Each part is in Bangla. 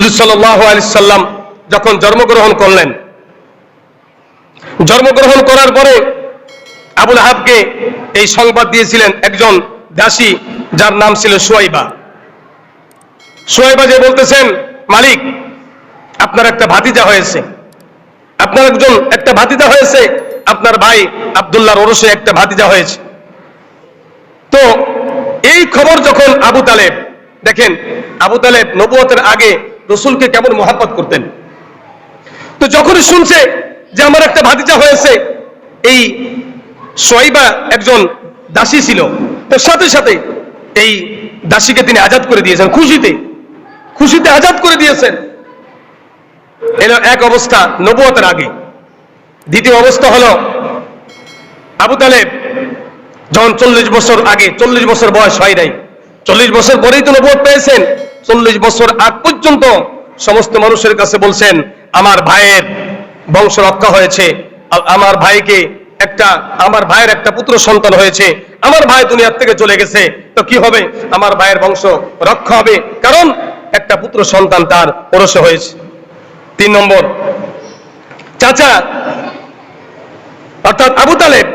হুজুর সাল্লাল্লাহু আলাইহি সাল্লাম যখন জন্মগ্রহণ করলেন, জন্মগ্রহণ করার পরে আবু লাহাবকে এই সংবাদ দিয়েছিলেন একজন দাসী, যার নাম ছিল সুয়াইবা। সুয়াইবা যে বলতেছেন, মালিক, আপনার একটা ভাতিজা হয়েছে, আপনার একটা ভাতিজা হয়েছে, আপনার ভাই আব্দুল্লাহর ওরসে একটা ভাতিজা হয়েছে। তো এই খবর যখন আবু তালেব, দেখেন আবু তালেব নবুয়তের আগে রসুলকে কেমন মহাব্বত করতেন, তো যখনই শুনছে যে আমার একটা ভাতিজা হয়েছে, এই সুয়াইবা একজন দাসী ছিল, তো সাথে সাথে এই দাসীকে তিনি আজাদ করে দিয়েছেন, খুশিতে আজাদ করে দিয়েছেন। এলো এক অবস্থা নবুয়তের আগে। দ্বিতীয় অবস্থা হলো আবু তালেব যখন 40 বছর আগে, 40 বছর বয়স হয় নাই, 40 বছর পরেই তো নবুয়ত পেয়েছেন, 40 বছর আগ পর্যন্ত সমস্ত মানুষের কাছে বলছেন আমার ভাইয়ের বংশ রক্ষা হয়েছে, আমার ভাইয়ের একটা পুত্র সন্তান হয়েছে, আমার ভাই দুনিয়ার থেকে চলে গেছে, তো কি হবে, আমার ভাইয়ের বংশ রক্ষা হবে, কারণ একটা পুত্র সন্তান তার ওরসে হয়েছে। 3 নম্বর, চাচা অর্থাৎ আবু তালেব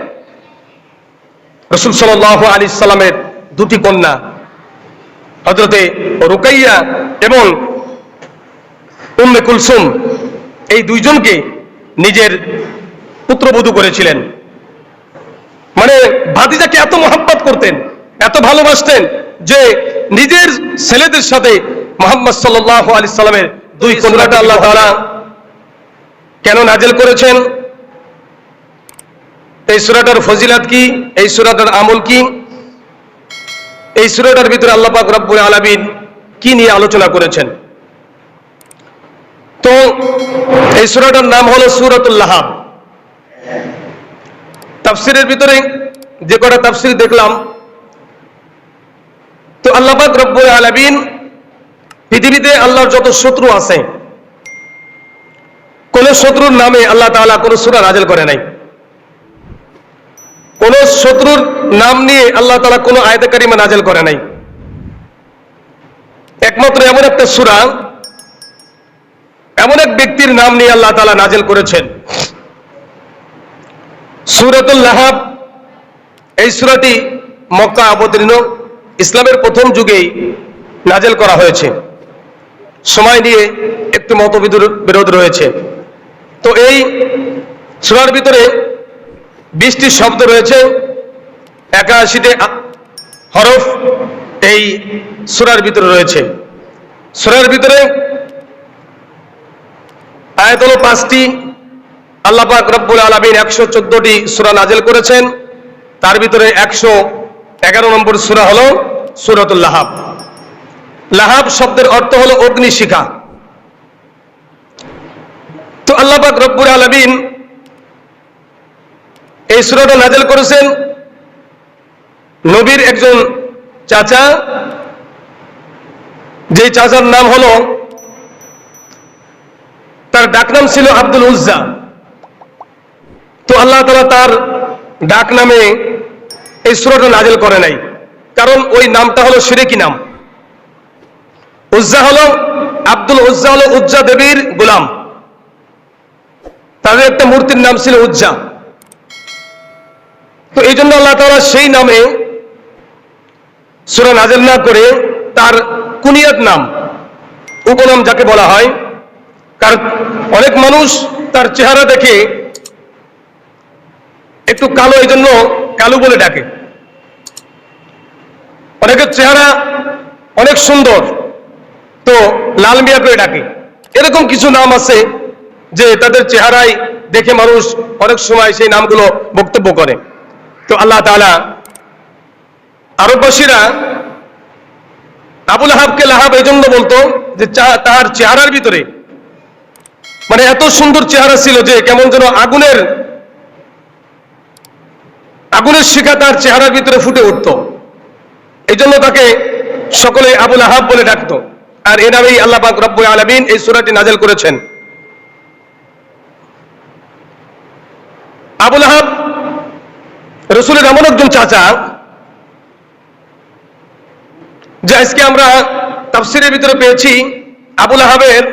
রাসূল সাল্লাল্লাহু আলাইহি সাল্লামের দুটি কন্যা হযরতে রুকাইয়া এবং উম্মে কুলসুম, এই দুইজনকে নিজের পুত্রবধূ করেছিলেন। মানে ভাতিজাকে এত মহব্বত করতেন, এত ভালোবাসতেন যে নিজের ছেলেদের সাথে মুহাম্মদ সাল্লাল্লাহু আলাইহি সাল্লামের দুই কন্যাটা আল্লাহ তাআলা কেন নাজিল করেছেন, এই সূরাটার ফজিলত কি, এই সূরাটার আমল কি, এই সূরাটার ভিতরে আল্লাহ পাক রব্বুল আলামিন কি নিয়ে আলোচনা করেছেন। তো এই সূরাটার নাম হলো সূরাতুল লাহাব। তাফসীরের ভিতরে যে কটা তাফসীর দেখলাম, তো আল্লাহ পাক রব্বুল আলামিন পৃথিবীতে আল্লাহর যত শত্রু আছে, কোন শত্রুর নামে আল্লাহ তাআলা কোন সূরা নাজিল করে নাই, কোন শত্রুর নাম নিয়ে আল্লাহ তাআলা কোন আয়াতে কারিমা নাজিল করে নাই। একমাত্র এমন একটা সূরা, এমন এক ব্যক্তির নাম নিয়ে আল্লাহ তাআলা নাজিল করেছেন, সূরাতুল লাহাব। এই সূরাটি মক্কা অবতীর্ণ, ইসলামের প্রথম যুগেই নাজিল করা হয়েছে। সময় নিয়ে একটু মতবিরোধ রয়েছে। তো এই সূরার ভিতরে 20টি শব্দ রয়েছে, 81টি হরফ এই সূরার ভিতরে রয়েছে। সূরার ভিতরে আয়াত হলো 5টি। আল্লাহ পাক রব্বুল আলামিন 114টি সূরা নাজিল করেছেন, তার ভিতরে 111 নম্বর সূরা হলো সূরাতুল লাহাব। লাহাব শব্দের অর্থ হলো অগ্নিশিখা। তো আল্লাহ পাক রব্বুল আলামিন এই সূরাটা নাজিল করেছেন নবীর একজন চাচা, যে চাচার নাম হলো, তার ডাকনাম ছিল আব্দুল উজ্জা। তো আল্লাহ তাআলা তার ডাক নামে এই সূরাটা নাজিল করে নাই, কারণ ওই নামটা হলো শিরকি নাম। উজ্জা হলো, আব্দুল উজ্জা হলো উজ্জা দেবীর গোলাম, তাদের একটা মূর্তির নাম ছিল উজ্জা। তো এই জন্য আল্লাহ তাআলা সেই নামে সূরা নাজিল না করে তার কুনিয়াত নাম, উপনাম যাকে বলা হয়, কারণ অনেক মানুষ তার চেহারা দেখে একটু কালো, এই জন্য কালু বলে ডাকে। অনেকের চেহারা অনেক সুন্দর, তো লাল মিয়া করে ডাকে। এরকম কিছু নাম আছে যে তাদের চেহারায় দেখে মানুষ অনেক সময় সেই নামগুলো বক্তব্য করে। তো আল্লাহ তাআলা, আরববাসীরা আবু লাহাবকে লাহাব এই জন্য বলতো যে তার চেহারার ভিতরে মানে এত সুন্দর চেহারা ছিল যে কেমন যেন আগুনের শিখা তার চেহারার ভিতরে ফুটে উঠত। এই জন্য তাকে সকলে আবু লাহাব বলে ডাকতো। আর এ নামেই আল্লাহ পাক রব্বুল আলামিন এই সূরাটি নাজিল করেছেন। আবু লাহাব রাসূলের এমন একজন চাচা যে আজকে আমরা তাফসীরের ভিতরে পেয়েছি আবুল আহাবের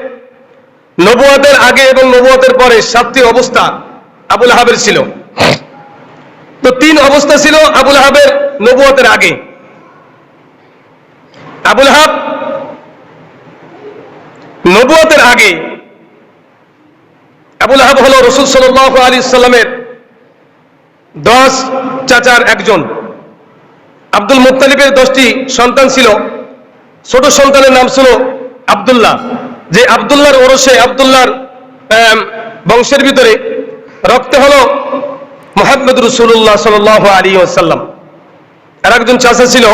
নবুয়তের আগে এবং নবুয়তের পরে 7টি অবস্থা আবুল আহাবের ছিল। তো 3 অবস্থা ছিল আবুল আহাবের নবুয়তের আগে। আবুল আহাব নবুয়তের আগে আবুল আহাব হলো রাসূল সাল্লাল্লাহু আলাইহি সাল্লামের 10 চাচার একজন। আব্দুল মুত্তালিবের 10টি সন্তান ছিল। ছোট সন্তানের নাম ছিল আব্দুল্লাহ, যে আব্দুল্লাহর ওরসে আব্দুল্লাহর বংশের ভিতরে রক্তে হলো মুহাম্মদ রাসূলুল্লাহ সাল্লাল্লাহু আলাইহি ওয়াসাল্লাম। আর একজন চাচা ছিল।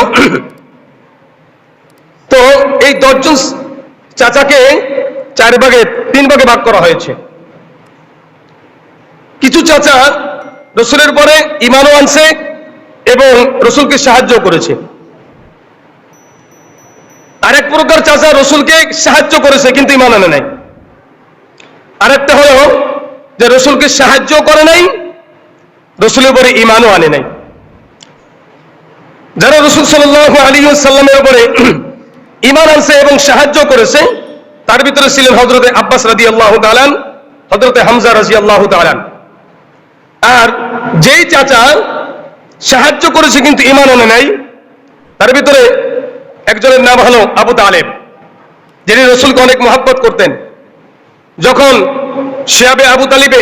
তো এই 10 জন চাচাকে 3 ভাগে ভাগ করা হয়েছে। কিছু চাচা রসুলের পরে ঈমানও আনছে এবং রসুলকে সাহায্য করেছে। আরেক প্রকার চাচা রসুলকে সাহায্য করেছে কিন্তু ঈমান আনে নাই। আরেকটা হলো যে রসুলকে সাহায্য করে নাই, রসুলের পরে ঈমানও আনে নাই। যারা রসুল সাল্লাল্লাহু আলাইহি ওয়াসাল্লামের উপরে ঈমান আনছে এবং সাহায্য করেছে তার ভিতরে ছিলেন হযরতে আব্বাস রাদিয়াল্লাহু তাআলা, হযরতে হামজা রাদিয়াল্লাহু তাআলা। আর যেই চাচা সাহায্য করেছে কিন্তু ঈমান আনে নাই তার ভিতরে একজনের নাম হলো আবু তালেব, যিনি রসুলকে অনেক মহব্বত করতেন। যখন শিয়াবে আবু তালিবে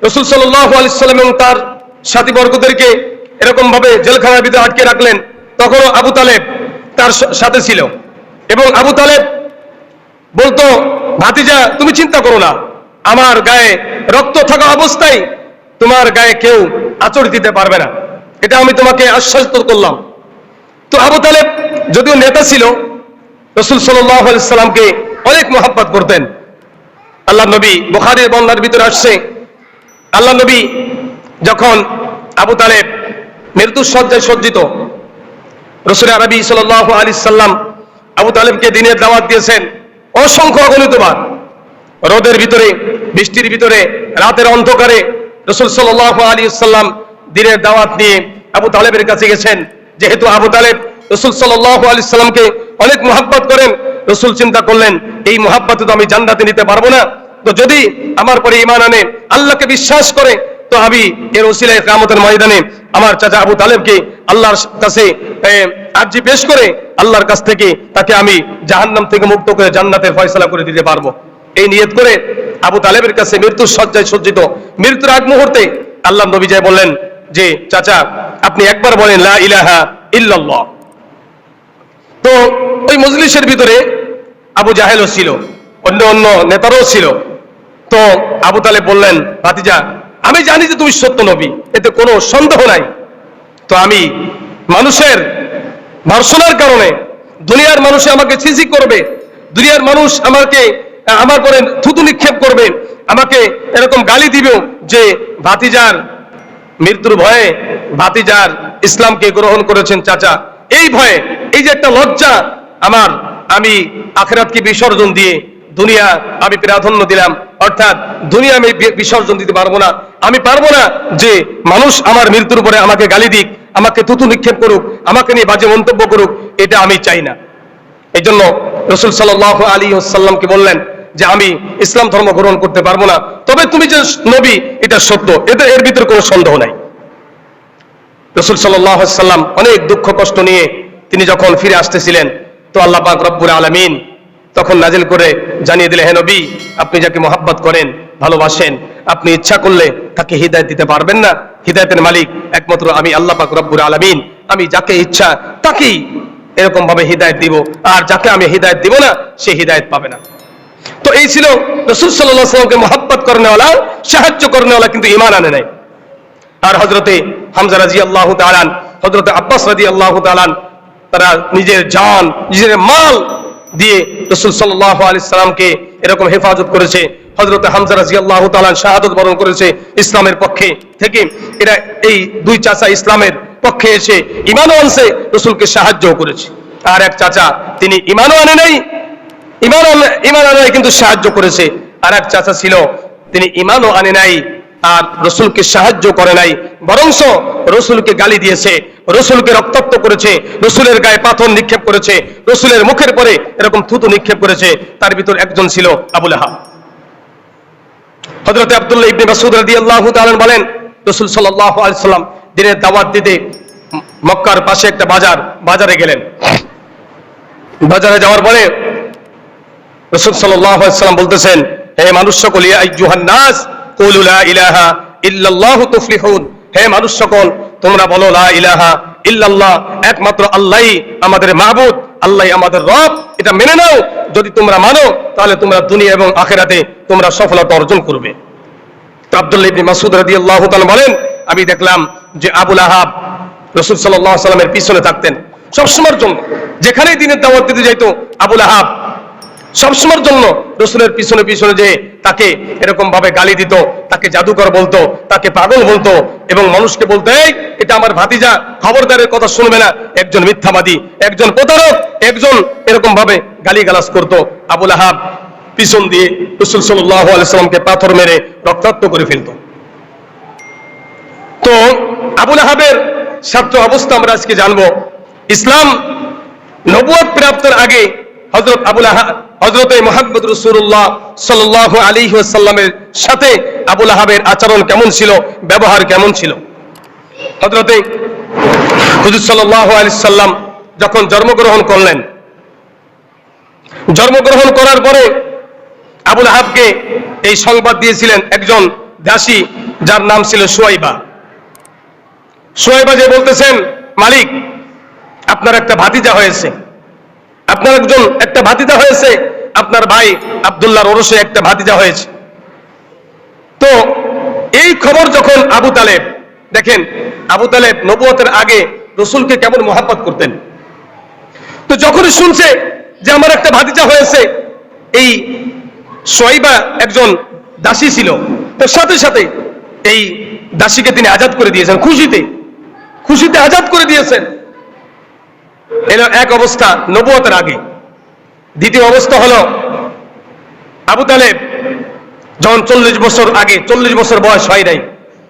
রসুল সাল্লাল্লাহু আলাইহি সাল্লাম এবং তার সাথীবর্গদেরকে এরকম ভাবে জেলখানার ভিতরে আটকে রাখলেন, তখনও আবু তালেব তার সাথে ছিল। এবং আবু তালেব বলতো, ভাতিজা তুমি চিন্তা করো না, আমার গায়ে রক্ত থাকা অবস্থায় তোমার গায়ে কেউ আঁচড় দিতে পারবে না, এটা আমি তোমাকে আশ্বাস করলাম। তো আবু তালেব যদিও নেতা ছিল, রাসূল সাল্লাল্লাহু আলাইহি সাল্লামকে অনেক মহব্বত করতেন। আল্লাহ নবী বুখারীর বর্ণনার ভিতরে আসছে, আল্লাহ নবী যখন আবু তালেব মৃত্যুর শয্যায় সজ্জিত, রাসূল আরবি সাল্লাল্লাহু আলাইহি সাল্লাম আবু তালেবকে দিনের দাওয়াত দিয়েছেন অসংখ্য অগণিতবার। রোদের ভিতরে, বৃষ্টির ভিতরে, রাতের অন্ধকারে রাসূল সাল্লাল্লাহু আলাইহি সাল্লাম দিনের দাওয়াত নিয়ে আবু তালেবের কাছে গেছেন। যেহেতু আবু তালেব রাসূল সাল্লাল্লাহু আলাইহি সাল্লামকে অনেক মহব্বত করেন, রাসূল চিন্তা করলেন এই মহব্বতে তো আমি জান্নাতে নিতে পারবো না, তো যদি আমার পরে ঈমান আনে, আল্লাহকে বিশ্বাস করে, তো আমি এর ওসিলায় কিয়ামতের ময়দানে আমার চাচা আবু তালেবকে আল্লাহর কাছে আরজি পেশ করে আল্লাহর কাছ থেকে তাকে আমি জাহান্নাম থেকে মুক্ত করে জান্নাতের ফয়সালা করে দিতে পারবো। এই নিয়ত করে আবু তালেবের কাছে মৃত্যুর শয্যায় সজ্জিত, মৃত্যুর আগ মুহূর্তে আল্লাহ নবী যায় বললেন যে চাচা আপনি একবার বলেন লা ইলাহা ইল্লাল্লাহ। তো ওই মজলিসের ভিতরে আবু জাহেলও ছিল, অন্য অন্য নেতারাও ছিল। তো আবু তালেব বললেন, ভাতিজা আমি জানি যে তুমি সত্য নবী, এতে কোনো সন্দেহ নাই। তো আমি মানুষের ভর্সনার কারণে দুনিয়ার মানুষ আমাকে ছিছি করবে, দুনিয়ার মানুষ আমাকে আমার পরে থুতু নিক্ষেপ করবে, আমাকে এরকম গালি দিবে যে ভাতিজার মৃত্যুর ভয়ে ভাতিজার ইসলামকে গ্রহণ করেছেন চাচা, এই ভয়ে, এই যে একটা লজ্জা আমার, আমি আখিরাতকে বিসর্জন দিয়ে দুনিয়া আমি প্রাধান্য দিলাম, অর্থাৎ দুনিয়া আমি বিসর্জন দিতে পারবো না। আমি পারবো না যে মানুষ আমার মৃত্যুর পরে আমাকে গালি দিক, আমাকে থুতু নিক্ষেপ করুক, আমাকে নিয়ে বাজে মন্তব্য করুক, এটা আমি চাই না। এই জন্য রাসূল সাল্লাল্লাহু আলাইহি ওয়াসাল্লামকে বললেন যে আমি ইসলাম ধর্ম গ্রহণ করতে পারবো না, তবে তুমি যে নবী এটা সত্য, এর ভিতরে কোনো সন্দেহ নাই। রাসূল সাল্লাল্লাহু আলাইহি ওয়াসাল্লাম অনেক দুঃখ কষ্ট নিয়ে তিনি যখন ফিরে আসতেছিলেন, তো আল্লাহ পাক রব্বুল আলামিন তখন নাজিল করে জানিয়ে দিলেন, হে নবী আপনি যাকে মহব্বত করেন, ভালোবাসেন, আপনি ইচ্ছা করলে তাকে হিদায়াত দিতে পারবেন না। হিদায়াতের মালিক একমাত্র আমি আল্লাহ পাক রব্বুল আলামিন। আমি যাকে ইচ্ছা তাকেই এরকম ভাবে হিদায়াত দিব, আর যাকে আমি হিদায়াত দিব না সে হিদায়াত পাবে না। তো এই ছিল রাসূল সাল্লাল্লাহু আলাইহি ওয়াসাল্লামকে মহব্বত করনেওয়ালা, সাহায্য করনেওয়ালা, কিন্তু ঈমান আনে নাই। আর হযরতে হামজা রাদিয়াল্লাহু তাআলা, হযরতে আব্বাস রাদিয়াল্লাহু তাআলা, তারা নিজের জান, নিজের মাল দিয়ে রাসূল সাল্লাল্লাহু আলাইহি সাল্লামকে এরকম হেফাজত করেছে। হযরতে হামজা রাদিয়াল্লাহু তাআলা শাহাদাত বরণ করেছে ইসলামের পক্ষে থেকে। এরা এই দুই চাচা ইসলামের পক্ষে এসে ঈমানও আনছে, রাসূলকে সাহায্য করেছে। আর এক চাচা তিনি ঈমানও আনে নাই, ঈমান আনে নাই কিন্তু সাহায্য করেছে। আর এক চাচা ছিল তিনি ঈমানও আনে নাই, আর রসুলকে সাহায্য করে নাই, বরংস রসুলকে গালি দিয়েছে, রসুলকে রক্তাক্ত করেছে, রসুলের গায়ে পাথর নিক্ষেপ করেছে, রসুলের মুখের পরে এরকম থুতু নিক্ষেপ করেছে। তার ভিতর একজন ছিল আবু লাহাব। হযরত আব্দুল্লাহ ইবনে মাসউদ রাদিয়াল্লাহু তাআলা বলেন, রাসূল সাল্লাল্লাহু আলাইহি সাল্লাম দিনের দাওয়াত দিতে মক্কার পাশে একটা বাজারে গেলেন। বাজারে যাওয়ার পরে রাসূল সাল্লাল্লাহু আলাইহি সাল্লাম বলতেছেন, হে মানুষ সকল, ইয়া আইয়ুহান নাস কুলু লা ইলাহা ইল্লাল্লাহু তুফলিহুন, হে মানুষ সকল তোমরা বলো লা ইলাহা ইল্লাল্লাহ, একমাত্র আল্লাহই আমাদের মাহবুদ, আল্লাহই আমাদের রব, এটা মেনে নাও। যদি তোমরা মানো তাহলে তোমরা দুনিয়া এবং আখিরাতে তোমরা সফলতা অর্জন করবে। তো আব্দুল্লাহ ইবনে মাসউদ রাদিয়াল্লাহু তাআলা বলেন, আমি দেখলাম যে আবু লাহাব রাসূল সাল্লাল্লাহু আলাইহি সাল্লামের পিছনে থাকতেন সবসময়ের জন্য। যেখানেই দিনের দাওয়াত দিতে যাইতো আবু লাহাব সবসময়ের জন্য রসুলের পিছনে পিছনে যে তাকে এরকম ভাবে গালি দিত, তাকে জাদুকর বলতো, তাকে পাগল বলতো, এবং মানুষকে বলতো, এই এটা আমার ভাতিজা, খবরদারের কথা শুনবে না, একজন মিথ্যাবাদী, একজন প্রতারক, একজন এরকম ভাবে গালিগালাজ করতো। আবু লাহাব পিছন দিয়ে রাসূল সাল্লাল্লাহু আলাইহি সাল্লামকে পাথর মেরে রক্তাক্ত করে ফেলতো। তো আবু লাহাবের ছাত্র অবস্থা আমরা আজকে জানবো। ইসলাম নবুয়ত প্রাপ্তির আগে হযরত মুহাম্মদ রাসূলুল্লাহ সাল্লাল্লাহু আলাইহি ওয়াসাল্লামের সাথে আবু লাহাবের আচরণ কেমন ছিল, ব্যবহার কেমন ছিল। হযরত হুজুর সাল্লাল্লাহু আলাইহি সাল্লাম যখন জন্মগ্রহণ করলেন, জন্মগ্রহণ করার পরে আবু লাহাবকে এই সংবাদ দিয়েছিলেন একজন দাসী, যার নাম ছিল সুয়াইবা। সুয়াইবা যে বলতেছেন, মালিক আপনার একটা ভাতিজা হয়েছে, আপনার একটা ভাতিজা হয়েছে, আপনার ভাই আব্দুল্লাহর ওরসে একটা ভাতিজা হয়েছে। তো এই খবর যখন আবু তালেব, দেখেন আবু তালেব নবুয়তের আগে রসুলকে কেমন মহব্বত করতেন, তো যখনই শুনছে যে আমার একটা ভাতিজা হয়েছে, এই সুয়াইবা একজন দাসী ছিল, তো সাথে সাথে এই দাসীকে তিনি আজাদ করে দিয়েছেন, খুশিতে আজাদ করে দিয়েছেন। এর এক অবস্থা নবুয়তের আগে। দ্বিতীয় অবস্থা হলো আবু তালেব যখন 40 বছর আগে, 40 বছর বয়স হয় নাই,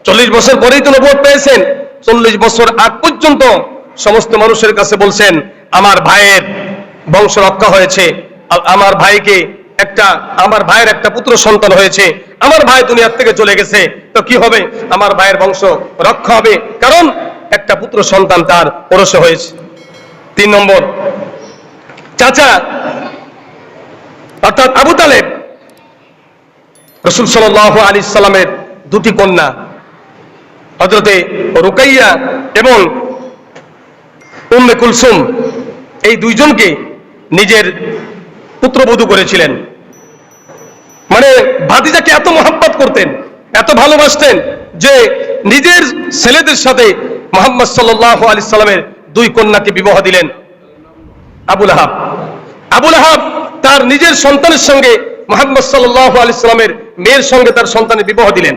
40 বছর পরেই তো নবুয়ত পেয়েছেন, 40 বছর আগ পর্যন্ত সমস্ত মানুষের কাছে বলছেন আমার ভাইয়ের বংশ রক্ষা হয়েছে, আমার ভাইয়ের একটা পুত্র সন্তান হয়েছে, আমার ভাই দুনিয়ার থেকে চলে গেছে, তো কি হবে, আমার ভাইয়ের বংশ রক্ষা হবে, কারণ একটা পুত্র সন্তান তার ওরসে হয়েছে। 3 নম্বর, চাচা অর্থাৎ আবু তালেব রাসূল সাল্লাল্লাহু আলাইহি সাল্লামের 2টি কন্যা হযরতে রুকাইয়া এবং উম্মে কুলসুম, এই 2 জনকে নিজের পুত্রবধূ করেছিলেন। মানে ভাতিজাকে এত মহব্বত করতেন, এত ভালোবাসতেন যে নিজের ছেলেদের সাথে মুহাম্মদ সাল্লাল্লাহু আলাইহি সাল্লামের 2 কন্যাকে বিবাহ দিলেন। আবু লাহাব তার নিজের সন্তানের সঙ্গে মুহাম্মদ সাল্লাল্লাহু আলাইহি সাল্লামের মেয়ের সঙ্গে তার সন্তানের বিবাহ দিলেন,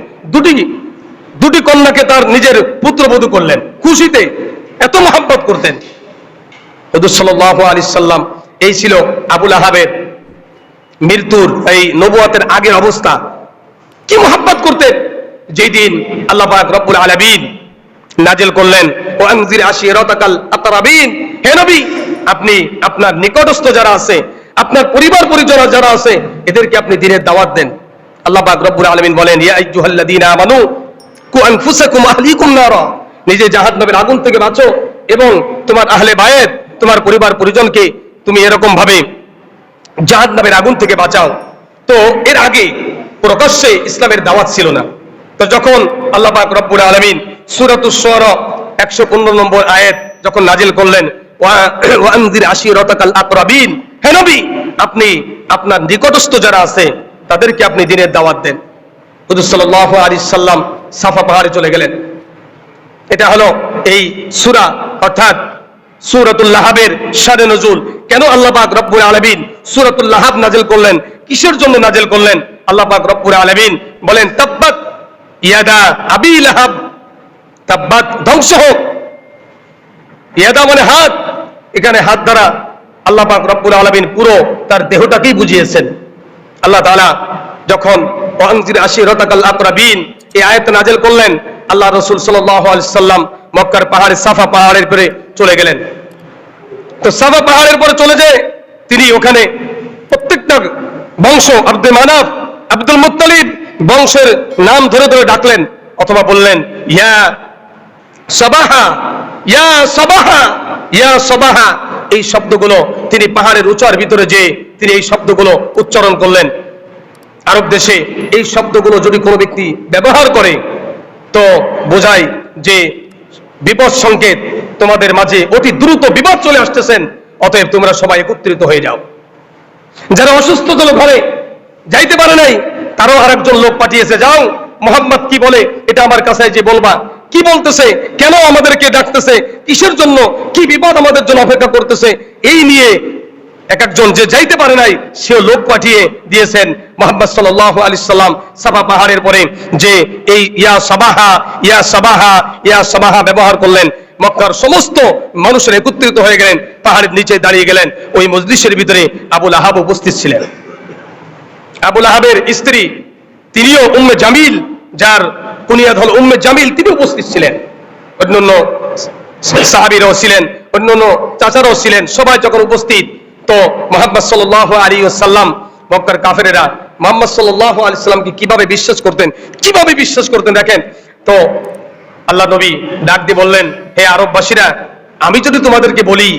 দুটি কন্যাকে তার নিজের পুত্রবধূ করলেন, খুশিতে এত মহব্বত করতেন হুজুর সাল্লাল্লাহু আলাইহি সাল্লাম। এই ছিল আবু লাহাবের মৃত্যুর এই নবুয়তের আগের অবস্থা। কি মহব্বত করতেন, যেই দিন আল্লাহ পাক রব্বুল আলামিন নাজিল করলেন ওয়ানজির আশিরাতাকাল আকরাবিন, হে নবী আপনি আপনার নিকটস্থ যারা আছে, আপনার পরিবার পরিজন যারা আছে, এদেরকে আপনি দ্বীনের দাওয়াত দেন। আল্লাহ পাক রব্বুল আলামিন বলেন, ইয়া আইয়ুহাল্লাযীনা আমানু কু আনফুসাকুম আহলিকুম নারা, নিজে জাহান্নামের আগুন থেকে বাঁচো এবং তোমার আহলে বায়েত, তোমার পরিবার পরিজনকে তুমি এরকম ভাবে জাহান্নামের আগুন থেকে বাঁচাও। তো এর আগে প্রকাশ্যে ইসলামের দাওয়াত ছিল না। তো যখন আল্লাহ পাক রব্বুল আলামিন সূরাতুশ শুআরা 115 নম্বর আয়াত যখন নাজিল করলেন, ওয়ানজির আশিরাতাকাল আকরাবিন, হে নবী আপনি আপনার নিকটস্থ যারা আছে তাদেরকে আপনি দ্বীনের দাওয়াত দেন। হুজুর সাল্লাল্লাহু আলাইহি সাল্লাম সাফা পাহাড়ে চলে গেলেন। এটা হলো এই সূরা অর্থাৎ সূরাতুল লাহাবের শানে নজুল। কেন আল্লাহ পাক রব্বুল আলামিন সূরাতুল লাহাব নাজিল করলেন, কিসের জন্য নাজিল করলেন? আল্লাহ পাক রব্বুল আলামিন বলেন, তাব্বাত ইয়াদা আবি লাহাব, তাব্বাত ধ্বংস হোক, ইয়াদা মানে হাত, এখানে হাত দ্বারা আল্লাহ পাক রব্বুল আলামিন পুরো তার দেহটাকেই বুঝিয়েছেন। আল্লাহ তাআলা যখন ওয়ানজির আশিরাতাকাল আকরাবিন, এই আয়াত নাযিল করলেন, আল্লাহ রাসূল সাল্লাল্লাহু আলাইহি সাল্লাম মক্কার পাহাড়ে সাফা পাহাড়ের উপরে চলে গেলেন। তো সাফা পাহাড়ের পরে চলে যায় তিনি ওখানে প্রত্যেকটা বংশ আব্দুল মানাফ, আব্দুল মুত্তালিব বংশের নাম ধরে ধরে ডাকলেন, অথবা বললেন ইয়া সাবাহা, ইয়া সাবাহা, ইয়া সাবাহা। এই শব্দগুলো তিনি পাহাড়ের উঁচার ভিতরে যে তিনি এই শব্দগুলো উচ্চারণ করলেন। আরব দেশে এই শব্দগুলো যদি কোনো ব্যক্তি ব্যবহার করে তো বোঝায় যে বিপদ সংকেত, তোমাদের মাঝে অতি দ্রুত বিপদ চলে আসতেছেন, অতএব তোমরা সবাই একত্রিত হয়ে যাও। যারা অসুস্থ ছিল ঘরে যাইতে পারে নাই, তারও আরেকজন লোক পাঠিয়েছে, যাও মোহাম্মদ কি বলে এটা আমার কাছে যে বলবা, কি বলতেছে, কেন আমাদেরকে ডাকতেছে, কিসের জন্য, কি বিপদ আমাদের জন্য অপেক্ষা করতেছে, এই নিয়ে এক একজন যে যাইতে পারে নাই সেও লোক পাঠিয়ে দিয়েছেন। মুহাম্মদ সাল্লাল্লাহু আলাইহি সাল্লাম সাফা পাহাড়ের পরে যে এই ইয়া সাবাহা, ইয়া সাবাহা, ইয়া সাবাহা ব্যবহার করলেন, মক্কার সমস্ত মানুষের একত্রিত হয়ে গেলেন, পাহাড়ের নিচে দাঁড়িয়ে গেলেন। ওই মজলিসের ভিতরে আবু লাহাব উপস্থিত ছিলেন। আবু লাহাবের স্ত্রী তিনিও উম্মে জামিল, যার কুনিয়াত হল উম্মে জামিল, তিনি উপস্থিত ছিলেন। অন্যান্য সাহাবীরাও ছিলেন, অন্যান্য চাচারাও ছিলেন। সবাই যখন উপস্থিত, তো মুহাম্মদ সাল্লাল্লাহু আলাইহি ওয়াসাল্লাম, মক্কার কাফেরেরা মুহাম্মদ সাল্লাল্লাহু আলাইহি ওয়াসাল্লামকে কিভাবে বিশ্বাস করতেন, কিভাবে বিশ্বাস করতেন দেখেন। তো আল্লাহ নবী ডাক দিয়ে বললেন, হে আরববাসীরা, আমি যদি তোমাদেরকে বলি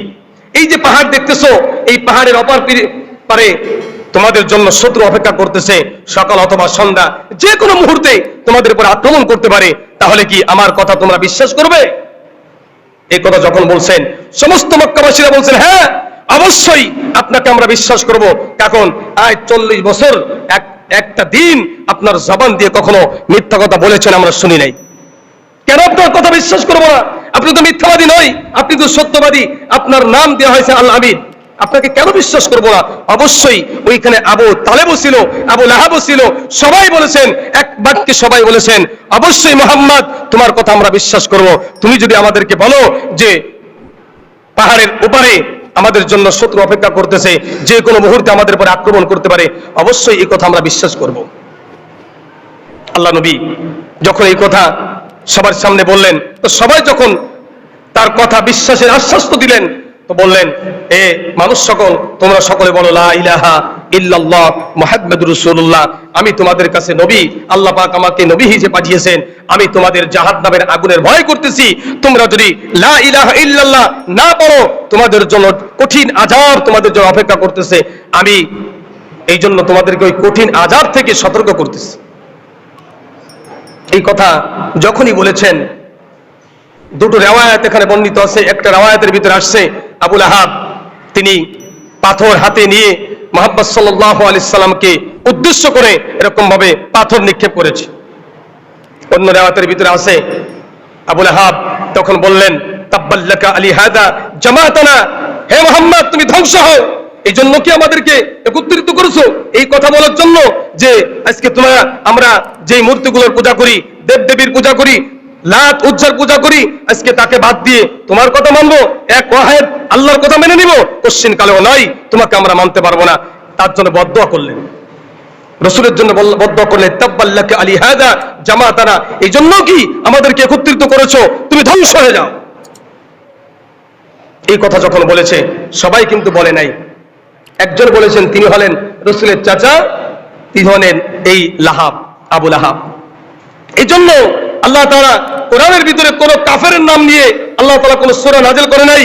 এই যে পাহাড় দেখতেছো, এই পাহাড়ের অপর পারে তোমাদের জন্য শত্রু অপেক্ষা করতেছে, সকাল অথবা সন্ধ্যা যে কোনো মুহূর্তে তোমাদের উপর আক্রমণ করতে পারে, তাহলে কি আমার কথা তোমরা বিশ্বাস করবে? এই কথা যখন বলছেন, সমস্ত মক্কাবাসীরা বলছেন, হ্যাঁ অবশ্যই আপনাকে আমরা বিশ্বাস করব। কারণ আজ 40 বছর একটা দিন আপনার জবান দিয়ে কখনো মিথ্যা কথা বলেছেন আমরা শুনি নাই, কেন আপনার কথা বিশ্বাস করবো না? আপনি তো মিথ্যাবাদী নয়, আপনি তো সত্যবাদী, আপনার নাম দেওয়া হয়েছে আল আমিন, আপনাকে কেন বিশ্বাস করবো না? অবশ্যই ওইখানে আবু তালেবও ছিল, আবু লাহাবও ছিল, সবাই বলেছেন, এক বাক্যে সবাই বলেছেন, অবশ্যই মুহাম্মদ তোমার কথা আমরা বিশ্বাস করব। তুমি যদি আমাদেরকে বলো যে পাহাড়ের ওপারে আমাদের জন্য শত্রু অপেক্ষা করতেছে, যে কোনো মুহূর্তে আমাদের উপর আক্রমণ করতে পারে, অবশ্যই এই কথা আমরা বিশ্বাস করব। আল্লাহ নবী যখন এই কথা সবার সামনে বললেন, তো সবাই যখন তার কথা বিশ্বাসের আশ্বাস দিলেন, তো বললেন, এ মানুষ সকল, তোমরা সকলে বলো লা ইলাহা ইল্লাল্লাহ মুহাম্মাদুর রাসূলুল্লাহ, আমি তোমাদের কাছে নবী, আল্লাহ পাক আমাকে নবী হিসেবে পাঠিয়েছেন, আমি তোমাদের জাহান্নামের আগুনের ভয় করতেছি। তোমরা যদি লা ইলাহা ইল্লাল্লাহ না পড়ো, তোমাদের জন্য কঠিন আযাব তোমাদের জন্য অপেক্ষা করতেছে, আমি এই জন্য তোমাদেরকে ওই কঠিন আযাব থেকে সতর্ক করতেছি। এই কথা যখনই বলেছেন, দুটো রিওয়ায়াত এখানে বর্ণিত আছে। একটা রিওয়ায়াতের ভিতরে আসছে আবু লাহাব তিনি পাথর হাতে নিয়ে মুহাম্মদ সাল্লাল্লাহু আলাইহি সাল্লামকে উদ্দেশ্য করে এরকম ভাবে পাথর নিক্ষেপ করেছে। অন্য রিওয়ায়াতের ভিতরে আছে আবু লাহাব তখন বললেন, তাব্বাল্লাকা আলি হাদা জামাতানা, হে মুহাম্মদ তুমি ধ্বংস হও, এই জন্য কি আমাদেরকে একত্রিত করেছো? এই কথা বলার জন্য যে আজকে আমরা যে মূর্তিগুলোর পূজা করি, দেবদেবীর পূজা করি, লাত উজ্জার পূজা করি, আজকে তাকে বাদ দিয়ে তোমার কথা মানবো, এক ওয়াহিদ আল্লাহর কথা মেনে নিব, কোশ্চিন কালেও নয় তোমাকে আমরা মানতে পারবো না। তার জন্য বদদোয়া করলেন, রাসূলের জন্য বদদোয়া করলেন, তাব্বাল্লাকা আলি হাদা জামাতানা, এই জন্য কি আমাদেরকে একত্রিত করেছো, তুমি ধ্বংস হয়ে যাও। এই কথা যখন বলেছে, সবাই কিন্তু বলে নাই, একজন বলেছেন, তিনি হলেন রাসূলের চাচা, তিনি হলেন এই লাহাব, আবু লাহাব। এই জন্য আল্লাহ তাআলা কোরআনের ভিতরে কোন কাফেরের নাম নিয়ে আল্লাহ তাআলা কোন সূরা নাযিল করে নাই,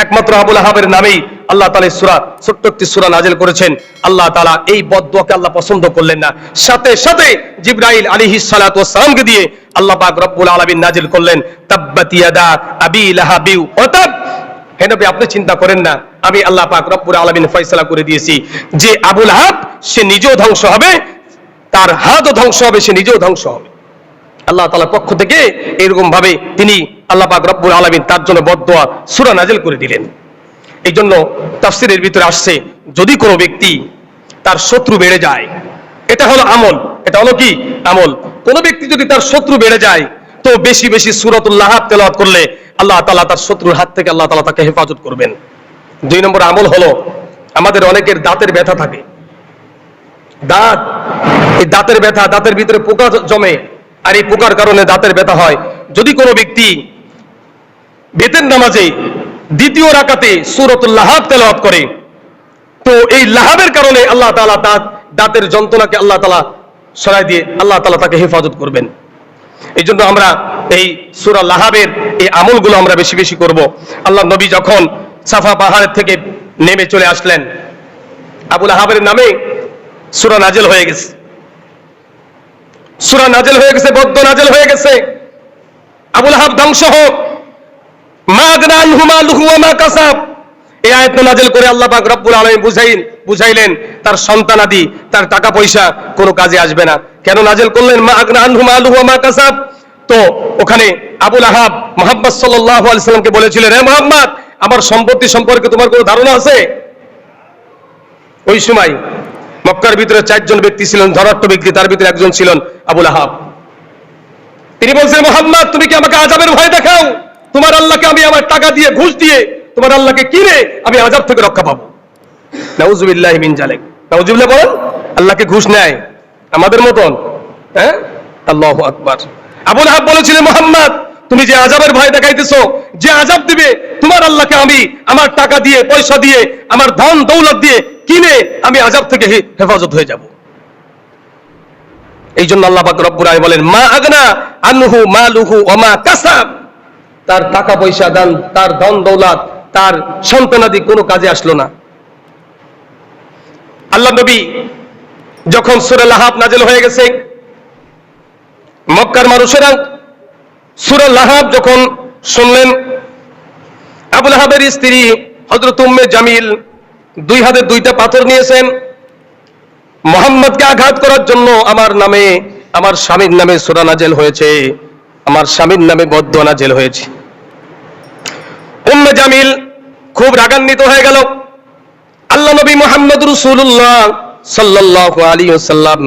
একমাত্র আবু লাহাবের নামেই আল্লাহ তাআলা সূরা, ছোট্ট একটি সূরা নাযিল করেছেন। আল্লাহ তাআলা এই বদদুয়াকে আল্লাহ পছন্দ করলেন না, সাথে সাথে জিবরাইল আলাইহিস সালাতু ওয়াস সালামকে দিয়ে আল্লাহ পাক রব্বুল আলামিন নাযিল করলেন, তাব্বাত ইয়াদা আবি লাহাবি ওয়া তাব। হে নবী আপনি চিন্তা করেন না, আমি আল্লাহ পাক রব্বুল আলামিন ফয়সালা করে দিয়েছি যে আবু লাহাব সে নিজেও ধ্বংস হবে, তার হাতও ধ্বংস হবে, সে নিজেও ধ্বংস হবে। আল্লাহ তাআলার পক্ষ থেকে এরকম ভাবে তিনি আল্লাহ পাক রব্বুল আলামিন তার জন্য বদদোয়া সূরা নাযিল করে দিলেন। এই জন্য তাফসীরের ভিতরে আসছে, যদি কোনো ব্যক্তি তার শত্রু বেড়ে যায়, এটা হলো আমল, এটা হলো কি আমল। কোনো ব্যক্তি যদি তার শত্রু বেড়ে যায়, তো বেশি বেশি সূরাতুল লাহাব তেলাওয়াত করলে আল্লাহ তাআলা তার শত্রুর হাত থেকে আল্লাহ তাআলা তাকে হেফাজত করবেন। 2 নম্বর আমল হলো, আমাদের অনেকের দাঁতের ব্যথা থাকে, দাঁত, এই দাঁতের ব্যথা, দাঁতের ভিতরে পোকা জমে, আর এই পোকার কারণে দাঁতের ব্যথা হয়। যদি কোনো ব্যক্তি বেতের নামাজে দ্বিতীয় রাকাতে সূরাতুল লাহাব তেলাওয়াত করে, তো এই লাহাবের কারণে আল্লাহ তাআলা দাঁতের যন্ত্রণাকে আল্লাহ তাআলা সরাই দিয়ে আল্লাহ তাআলা তাকে হেফাজত করবেন। এই জন্য আমরা এই সূরা লাহাবের এই আমলগুলো আমরা বেশি বেশি করব। আল্লাহ নবী যখন সাফা পাহাড়ের থেকে নেমে চলে আসলেন, আবু লাহাবের নামে সূরা নাজিল হয়ে গেছে, সূরা নাজিল হয়ে গেছে, বদ্দ নাজিল হয়ে গেছে। আবু লাহাব ধ্বংস হোক, মা আগনা আনহু মালুহু ওয়া মা কাসাব। এই আয়াত নাজিল করে আল্লাহ পাক রব্বুল আলামিন বুঝাইলেন তার সন্তানাদি, তার টাকা পয়সা কোনো কাজে আসবে না। কেন নাজিল করলেন মা আগনা আনহু মালুহু ওয়া মা কাসাব? তো ওখানে আবু লাহাব মুহাম্মদ সাল্লাল্লাহু আলাইহি সাল্লামকে বলেছিলেন, হে মুহাম্মদ, আমার সম্পত্তি সম্পর্কে তোমার কোনো ধারণা আছে? ওই সময় মক্কার ভিতরে 4 জন ব্যক্তি ছিলেন, ধনাঢ্য ব্যক্তি, তার ভিতরে একজন ছিলেন আবু লাহাব। তিনি বলছেন, মুহাম্মদ, তুমি কি আমাকে আযাবের ভয় দেখাও? তোমার আল্লাহকে আমি আমার টাকা দিয়ে, ঘুষ দিয়ে তোমার আল্লাহকে কিনে আমি আযাব থেকে রক্ষা পাবো। নাউযুবিল্লাহি মিন যালিক। নাউযুবিল্লাহ বলেন। আল্লাহকে ঘুষ নেয় আমাদের মতন, হ্যাঁ? আল্লাহু আকবার। আবু লাহাব বলেছিলেন, মুহাম্মদ, তুমি যে আযাবের ভয় দেখাইতেছো, যে আযাব দিবে, তোমার আল্লাহকে আমি আমার টাকা দিয়ে, পয়সা দিয়ে, আমার ধন দৌলত দিয়ে কিনে আমি আযাব থেকে হেফাজত হয়ে যাব। এই জন্য আল্লাহ পাক রব্বুল আলামিন বলেন, মা আগনা আনহু মালুহু ওয়া মা কাসাব। তার টাকা পয়সা, দান, তার ধন দৌলত, তার সন্তানাদি কোনো কাজে আসলো না। আল্লাহ নবী যখন সূরা লাহাব নাজিল হয়ে গেছে, মক্কার মানুষেরা সূরা লাহাব যখন শুনলেন, আবু লাহাবের স্ত্রী হযরত উম্মে জামিল 2 হাতে 2টা পাথর নিয়েছেন মুহাম্মদকে আঘাত করার জন্য। আমার নামে, আমার স্বামীর নামে সূরা নাজিল হয়েছে, আমার স্বামীর নামে বদদোয়া নাজিল হয়েছে। উম্মে জামিল খুব রাগান্বিত হয়ে গেল। আল্লাহ নবী মুহাম্মদ রাসূলুল্লাহ সাল্লাল্লাহু আলাইহি ওয়াসাল্লাম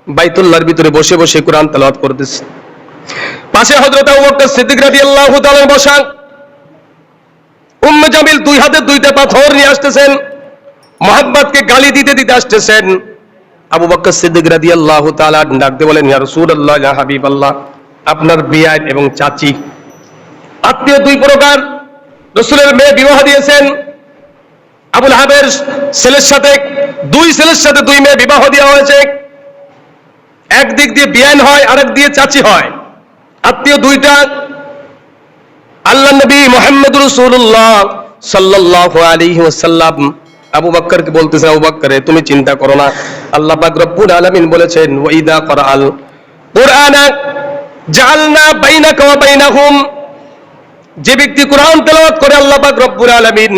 বাইতুল্লাহর ভিতরে বসে বসে কোরআন তেলাওয়াত করতেছে। পাশে হযরত আবু বকর সিদ্দিক রাদিয়াল্লাহু তাআলা বসা। উম্মে জামিল 2 হাতে 2টা পাথর নিয়ে আসতেছেন, মুহাম্মদকে গালি দিতে দিতে আসতেছেন। আবু বকর সিদ্দিক রাদিয়াল্লাহু তাআলা ডাক দিয়ে বলেন, ইয়া রাসূলুল্লাহ, ইয়া হাবিবাল্লাহ, আপনার বিয়াই এবং চাচি আত্মীয় 2 প্রকার। রাসূলের মেয়ে বিবাহ দিয়েছেন, আবু লাহাবের ছেলের সাথে 2 ছেলের সাথে 2 মেয়ে বিবাহ দেওয়া হয়েছে। একদিক দিয়ে বিয়ান হয়, আরেক দিয়ে চাচি হয়, আত্মীয় 2টা। আল্লাহ নবী মুহাম্মদ রাসূলুল্লাহ সাল্লাল্লাহু আলাইহি ওয়াসাল্লাম আবু বকরকে বলতেছেন, আবু বকর, তুমি চিন্তা করো না, আল্লাহ পাক রব্বুল আলামিন বলেছেন, ওয়া ইযা ক্বরাআল কুরআনা জাআলনা বাইনাকা ওয়া বাইনাহুম। যে ব্যক্তি কোরআন তেলাওয়াত করে, আল্লাহ পাক রব্বুল আলামিন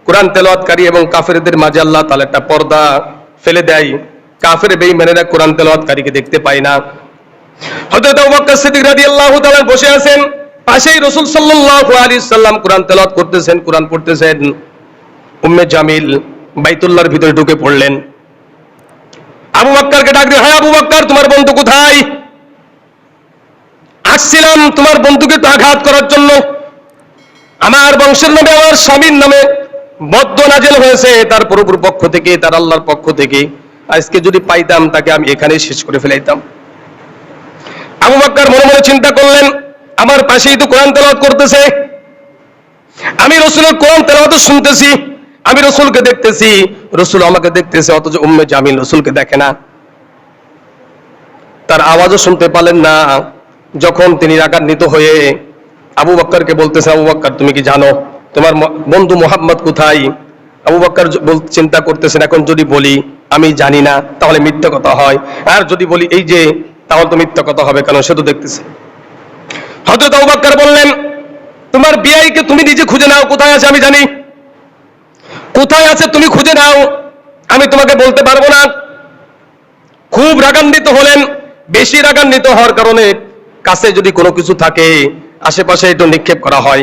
কোরআন তেলাওয়াতকারী এবং কাফেরদের মাঝে আল্লাহ তাআলা একটা পর্দা ফেলে দেয়। কাফের বেঈমানেরা কোরআন তেলাওয়াতকারীকে দেখতে পায় না। হযরত আবু বকর সিদ্দিক রাদিয়াল্লাহু তাআলা বসে আছেন, পাশেই রাসূল সাল্লাল্লাহু আলাইহি সাল্লাম কোরআন তেলাওয়াত করতেছেন, কোরআন পড়তেছেন। উম্মে জামিল বাইতুল্লাহর ভিতরে ঢুকে পড়লেন। আবু বকরকে ডাক দিয়ে, হ্যাঁ আবু বকর, তোমার বন্ধু কোথায়? আসছিলাম তোমার বন্ধুকে তো আঘাত করার জন্য। আমার বংশের নামে, আমার স্বামীর নামে বদদোয়া নাজিল হয়েছে তার প্রভুর পক্ষ থেকে, তার আল্লাহর পক্ষ থেকে। আজকে যদি পাইতাম তাকে আমি এখানেই শেষ করে ফেলাইতাম। আবু বকর মনে মনে চিন্তা করলেন, আমার পাশেই তো কোরআন তেলাওয়াত করতেছে, আমি রাসূলের কোরআন তেলাওয়াত শুনতেছি, আমি রাসূলকে দেখতেছি, রাসূল আমাকে দেখতেছে, অথচ উম্মে জামিল রাসূলকে দেখে না, তার আওয়াজও শুনতে পারলেন না। যখন তিনি রাগান্বিত হয়ে আবু বকরকে বলতেছে, আবু বকর, তুমি কি জানো তোমার বন্ধু মুহাম্মদ কোথায়? আবু বকর চিন্তা করতেছেন, এখন যদি বলি আমি জানি না তাহলে মিথ্যা কথা হয়, আর যদি বলি এই যে, তাহলে তো মিথ্যা কথা হবে, কারণ সে তো দেখতেছে। হযরত আবু বকর বললেন, তোমার বিয়াইকে তুমি নিজে খুঁজে নাও, কোথায় আছে আমি জানি, কোথায় আছে তুমি খুঁজে নাও, আমি তোমাকে বলতে পারবো না। খুব রাগান্বিত হলেন। বেশি রাগান্বিত হওয়ার কারণে কাছে যদি কোনো কিছু থাকে আশেপাশে একটু নিক্ষেপ করা হয়।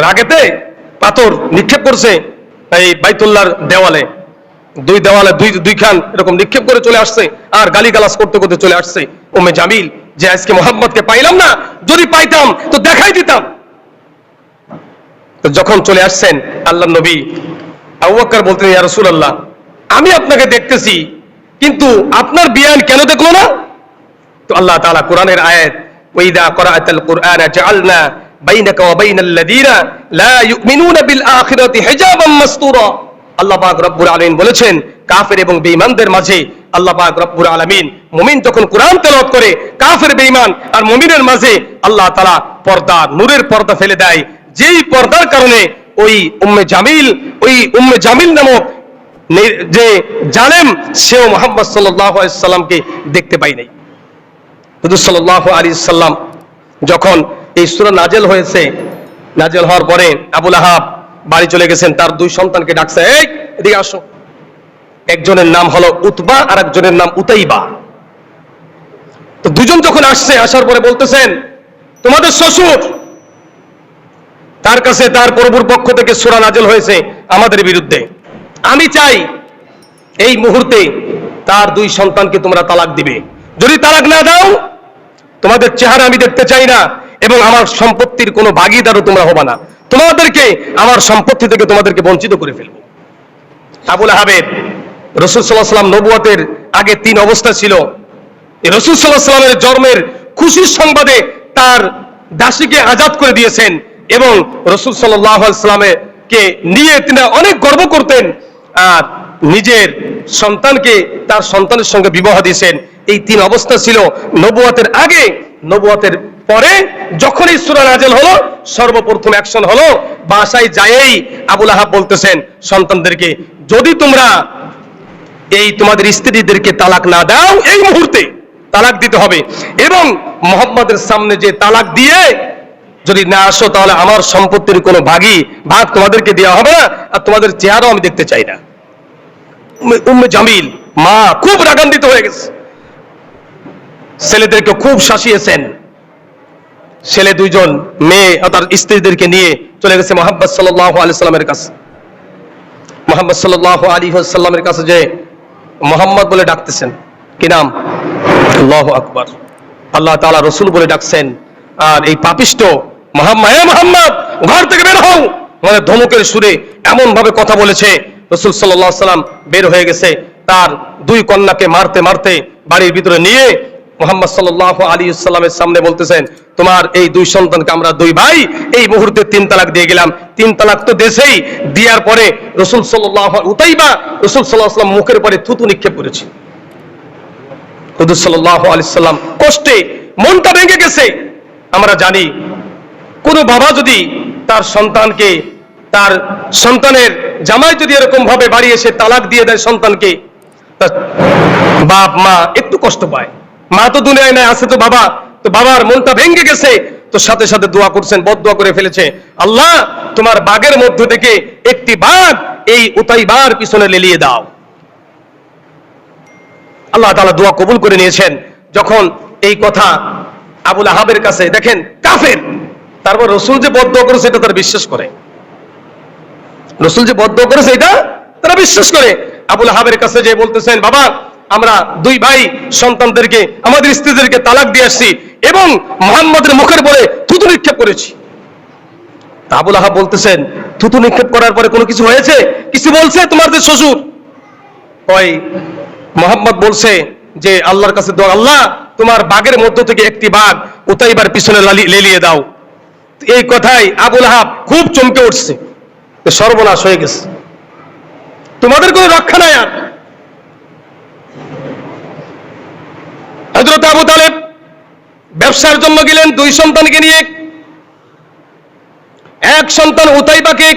রাগেতে পাথর নিক্ষেপ করছে এই বাইতুল্লাহর দেওয়ালে, 2 দেওয়ালে 2 খান এরকম নিক্ষেপ করে চলে আসছে, আর গালিগালাজ করতে করতে চলে আসছে উম্মে জামিল, যে আজকে মুহাম্মদকে পাইলাম না, যদি পাইতাম তো দেখাই দিতাম। তো যখন চলে আসছেন আল্লাহর নবী, আবু বকর বলতেন, ইয়া রাসূলুল্লাহ, আমি আপনাকে দেখতেছি, কিন্তু আপনার বিয়ান কেন দেখলো না? তো আল্লাহ তাআলা কোরআনের আয়াত ওয়াইদা ক্বরাআতাল কুরআনা জাআলনা বাইনাকা ওয়া বাইনাল্লাযীনা লা ইউমিনুনা বিল আখিরাতি হিজাবাম মাসতুরা। আল্লাহ পাক রব্বুল আলামিন বলেছেন কাফের এবং বেঈমানদের মাঝে আল্লাহ পাক রব্বুল আলামিন, মুমিন যখন কোরআন তেলাওয়াত করে কাফের বেঈমান আর মুমিনের মাঝে আল্লাহ তাআলা পর্দা, নূরের পর্দা ফেলে দেয়, যেই পর্দার কারণে ওই উম্মে জামিল নামক যে জালেম সেও মুহাম্মদ সাল্লাল্লাহু আলাইহি সাল্লামকে দেখতে পায় নাই। হুজুর সাল্লাল্লাহু আলাইহি সাল্লাম যখন এই সূরা নাজেল হয়েছে, নাজেল হওয়ার পরে আবু লাহাব বাড়ি চলে গেছেন, তার দুই সন্তানকে ডাকছে, এই এদিকে আসো। একজনের নাম হলো উতবা আর একজনের নাম উতাইবা। তো দুজন যখন আসছে, আসার পরে বলতেছেন তোমাদের শ্বশুর, তার কাছে তার প্রভুর পক্ষ থেকে সূরা নাজেল হয়েছে আমাদের বিরুদ্ধে, আমি চাই এই মুহূর্তে তার দুই সন্তানকে তোমরা তালাক দিবে। যদি তালাক না দাও তোমাদের চেহারা আমি দেখতে চাই না এবং আমার সম্পত্তির কোনো ভাগীদারও তোমরা হবে না, তোমাদেরকে আমার সম্পত্তি থেকে তোমাদেরকে বঞ্চিত করে ফেলবো। আবু লাহাবের রাসূল সাল্লাল্লাহু আলাইহি ওয়াসাল্লাম নবুয়তের আগে 3 অবস্থা ছিল। রাসূল সাল্লাল্লাহু আলাইহি ওয়াসাল্লামের জন্মের খুশির সংবাদে তার দাসীকে আজাদ করে দিয়েছেন এবং রাসূল সাল্লাল্লাহু আলাইহি ওয়াসাল্লামকে নিয়ে তিনি অনেক গর্ব করতেন, আর নিজের সন্তানকে তার সন্তানের সঙ্গে বিবাহ দিয়েছেন। এই 3 অবস্থা ছিল নবুয়তের আগে। নবুয়তের পরে যখন এই সূরা নাযিল হলো, সর্বপ্রথম অ্যাকশন হলো বাসায় যায়েই আবু লাহাব বলতেছেন সন্তানদেরকে, যদি তোমরা এই তোমাদের স্ত্রীদেরকে তালাক না দাও, এই মুহূর্তে তালাক দিতে হবে এবং মুহাম্মাদের সামনে যে তালাক দিয়ে যদি না আসো তাহলে আমার সম্পত্তির কোনো ভাগ তোমাদেরকে দেওয়া হবে না, আর তোমাদের চেহারাও আমি দেখতে চাই না। উম্মে জামিল মা খুব রাগান্বিত হয়ে গেছে, ছেলেদেরকে খুব শাসিয়েছেন। ছেলে দুইজন, মেয়ে তার স্ত্রীদেরকে নিয়ে চলে গেছে মুহাম্মদ সাল্লাল্লাহু আলাইহি ওয়াসাল্লামের কাছে। মুহাম্মদ সাল্লাল্লাহু আলাইহি ওয়াসাল্লামের কাছে যে মুহাম্মদ বলে ডাকতেছেন, কি নাম? আল্লাহু আকবার। আল্লাহ তাআলা রাসূল বলে ডাকছেন, আর এই পাপিষ্ট মুহাম্মদ ঘর থেকে বের হও, মানে ধমকের সুরে এমন ভাবে কথা বলেছে। রাসূল সাল্লাল্লাহু আলাইহি ওয়াসাল্লাম বের হয়ে গেছে, তার 2 কন্যাকে মারতে মারতে বাড়ির ভিতরে নিয়ে মুহাম্মদ সাল্লাল্লাহু আলাইহি ওয়াসাল্লামের সামনে বলতেছেন, তোমার এই 2 সন্তানকে আমরা 2 ভাই এই মুহূর্তে 3 তালাক দিয়ে গেলাম। 3 তালাক তো দেশেই দেওয়ার পরে রাসূল সাল্লাল্লাহু উতাইবা রাসূল সাল্লাল্লাহু আলাইহি ওয়াসাল্লাম মুখের পরে থুতু নিক্ষেপ করেছে। হুজুর সাল্লাল্লাহু আলাইহি ওয়াসাল্লাম কষ্টে মনটা ভেঙে গেছে। আমরা জানি কোন বাবা যদি তার সন্তানকে, তার সন্তানের জামাই যদি এরকম ভাবে বাড়ি এসে তালাক দিয়ে দেয় সন্তানকে, বাপ মা একটু কষ্ট পায়। মা তো দুনিয়ায় নাই, আছে তো বাবা, তো বাবার মনটা ভেঙে গেছে। তো সাথে সাথে দোয়া করছেন, বদদোয়া করে ফেলেছে, আল্লাহ তোমার বাগের মধ্য থেকে একটি বাগ এই উতাইবার পিছনে লেলিয়ে দাও। আল্লাহ তাআলা দোয়া কবুল করে নিয়েছেন। যখন এই কথা আবু লাহাবের কাছে, দেখেন কাফের, তারপর রাসূল যে বদদোয়া করেছে এটা তারা বিশ্বাস করে। রাসূল যে বদদোয়া করেছে এটা তারা বিশ্বাস করে। আবু লাহাবের কাছে যে বলতেছেন, বাবা আমরা 2 ভাই সন্তানদেরকে, আমাদের স্ত্রীদেরকে তালাক দিয়ে আসছি এবং মুহাম্মদের মুখের পরে থুতু নিক্ষেপ করেছি। আবু লাহাব বলতেছেন, থুতু নিক্ষেপ করার পরে কোনো কিছু হয়েছে? কিছু বলছে তোমাদের শ্বশুর? ওই মুহাম্মদ বলছে যে আল্লাহর কাছে দোয়া, আল্লাহ তোমার বাগের মধ্য থেকে একটি বাগ উতাইবার পিছনে লেলিয়ে দাও। এই কথাই আবু লাহাব খুব চমকে উঠছে, সর্বনাশ হয়ে গেছে, তোমাদের কোনো রক্ষা নাই আর। হযরত আবু তালেব ব্যবসার জন্য গেলেন 2 সন্তানকে নিয়ে। এক সন্তান উতাইবাকে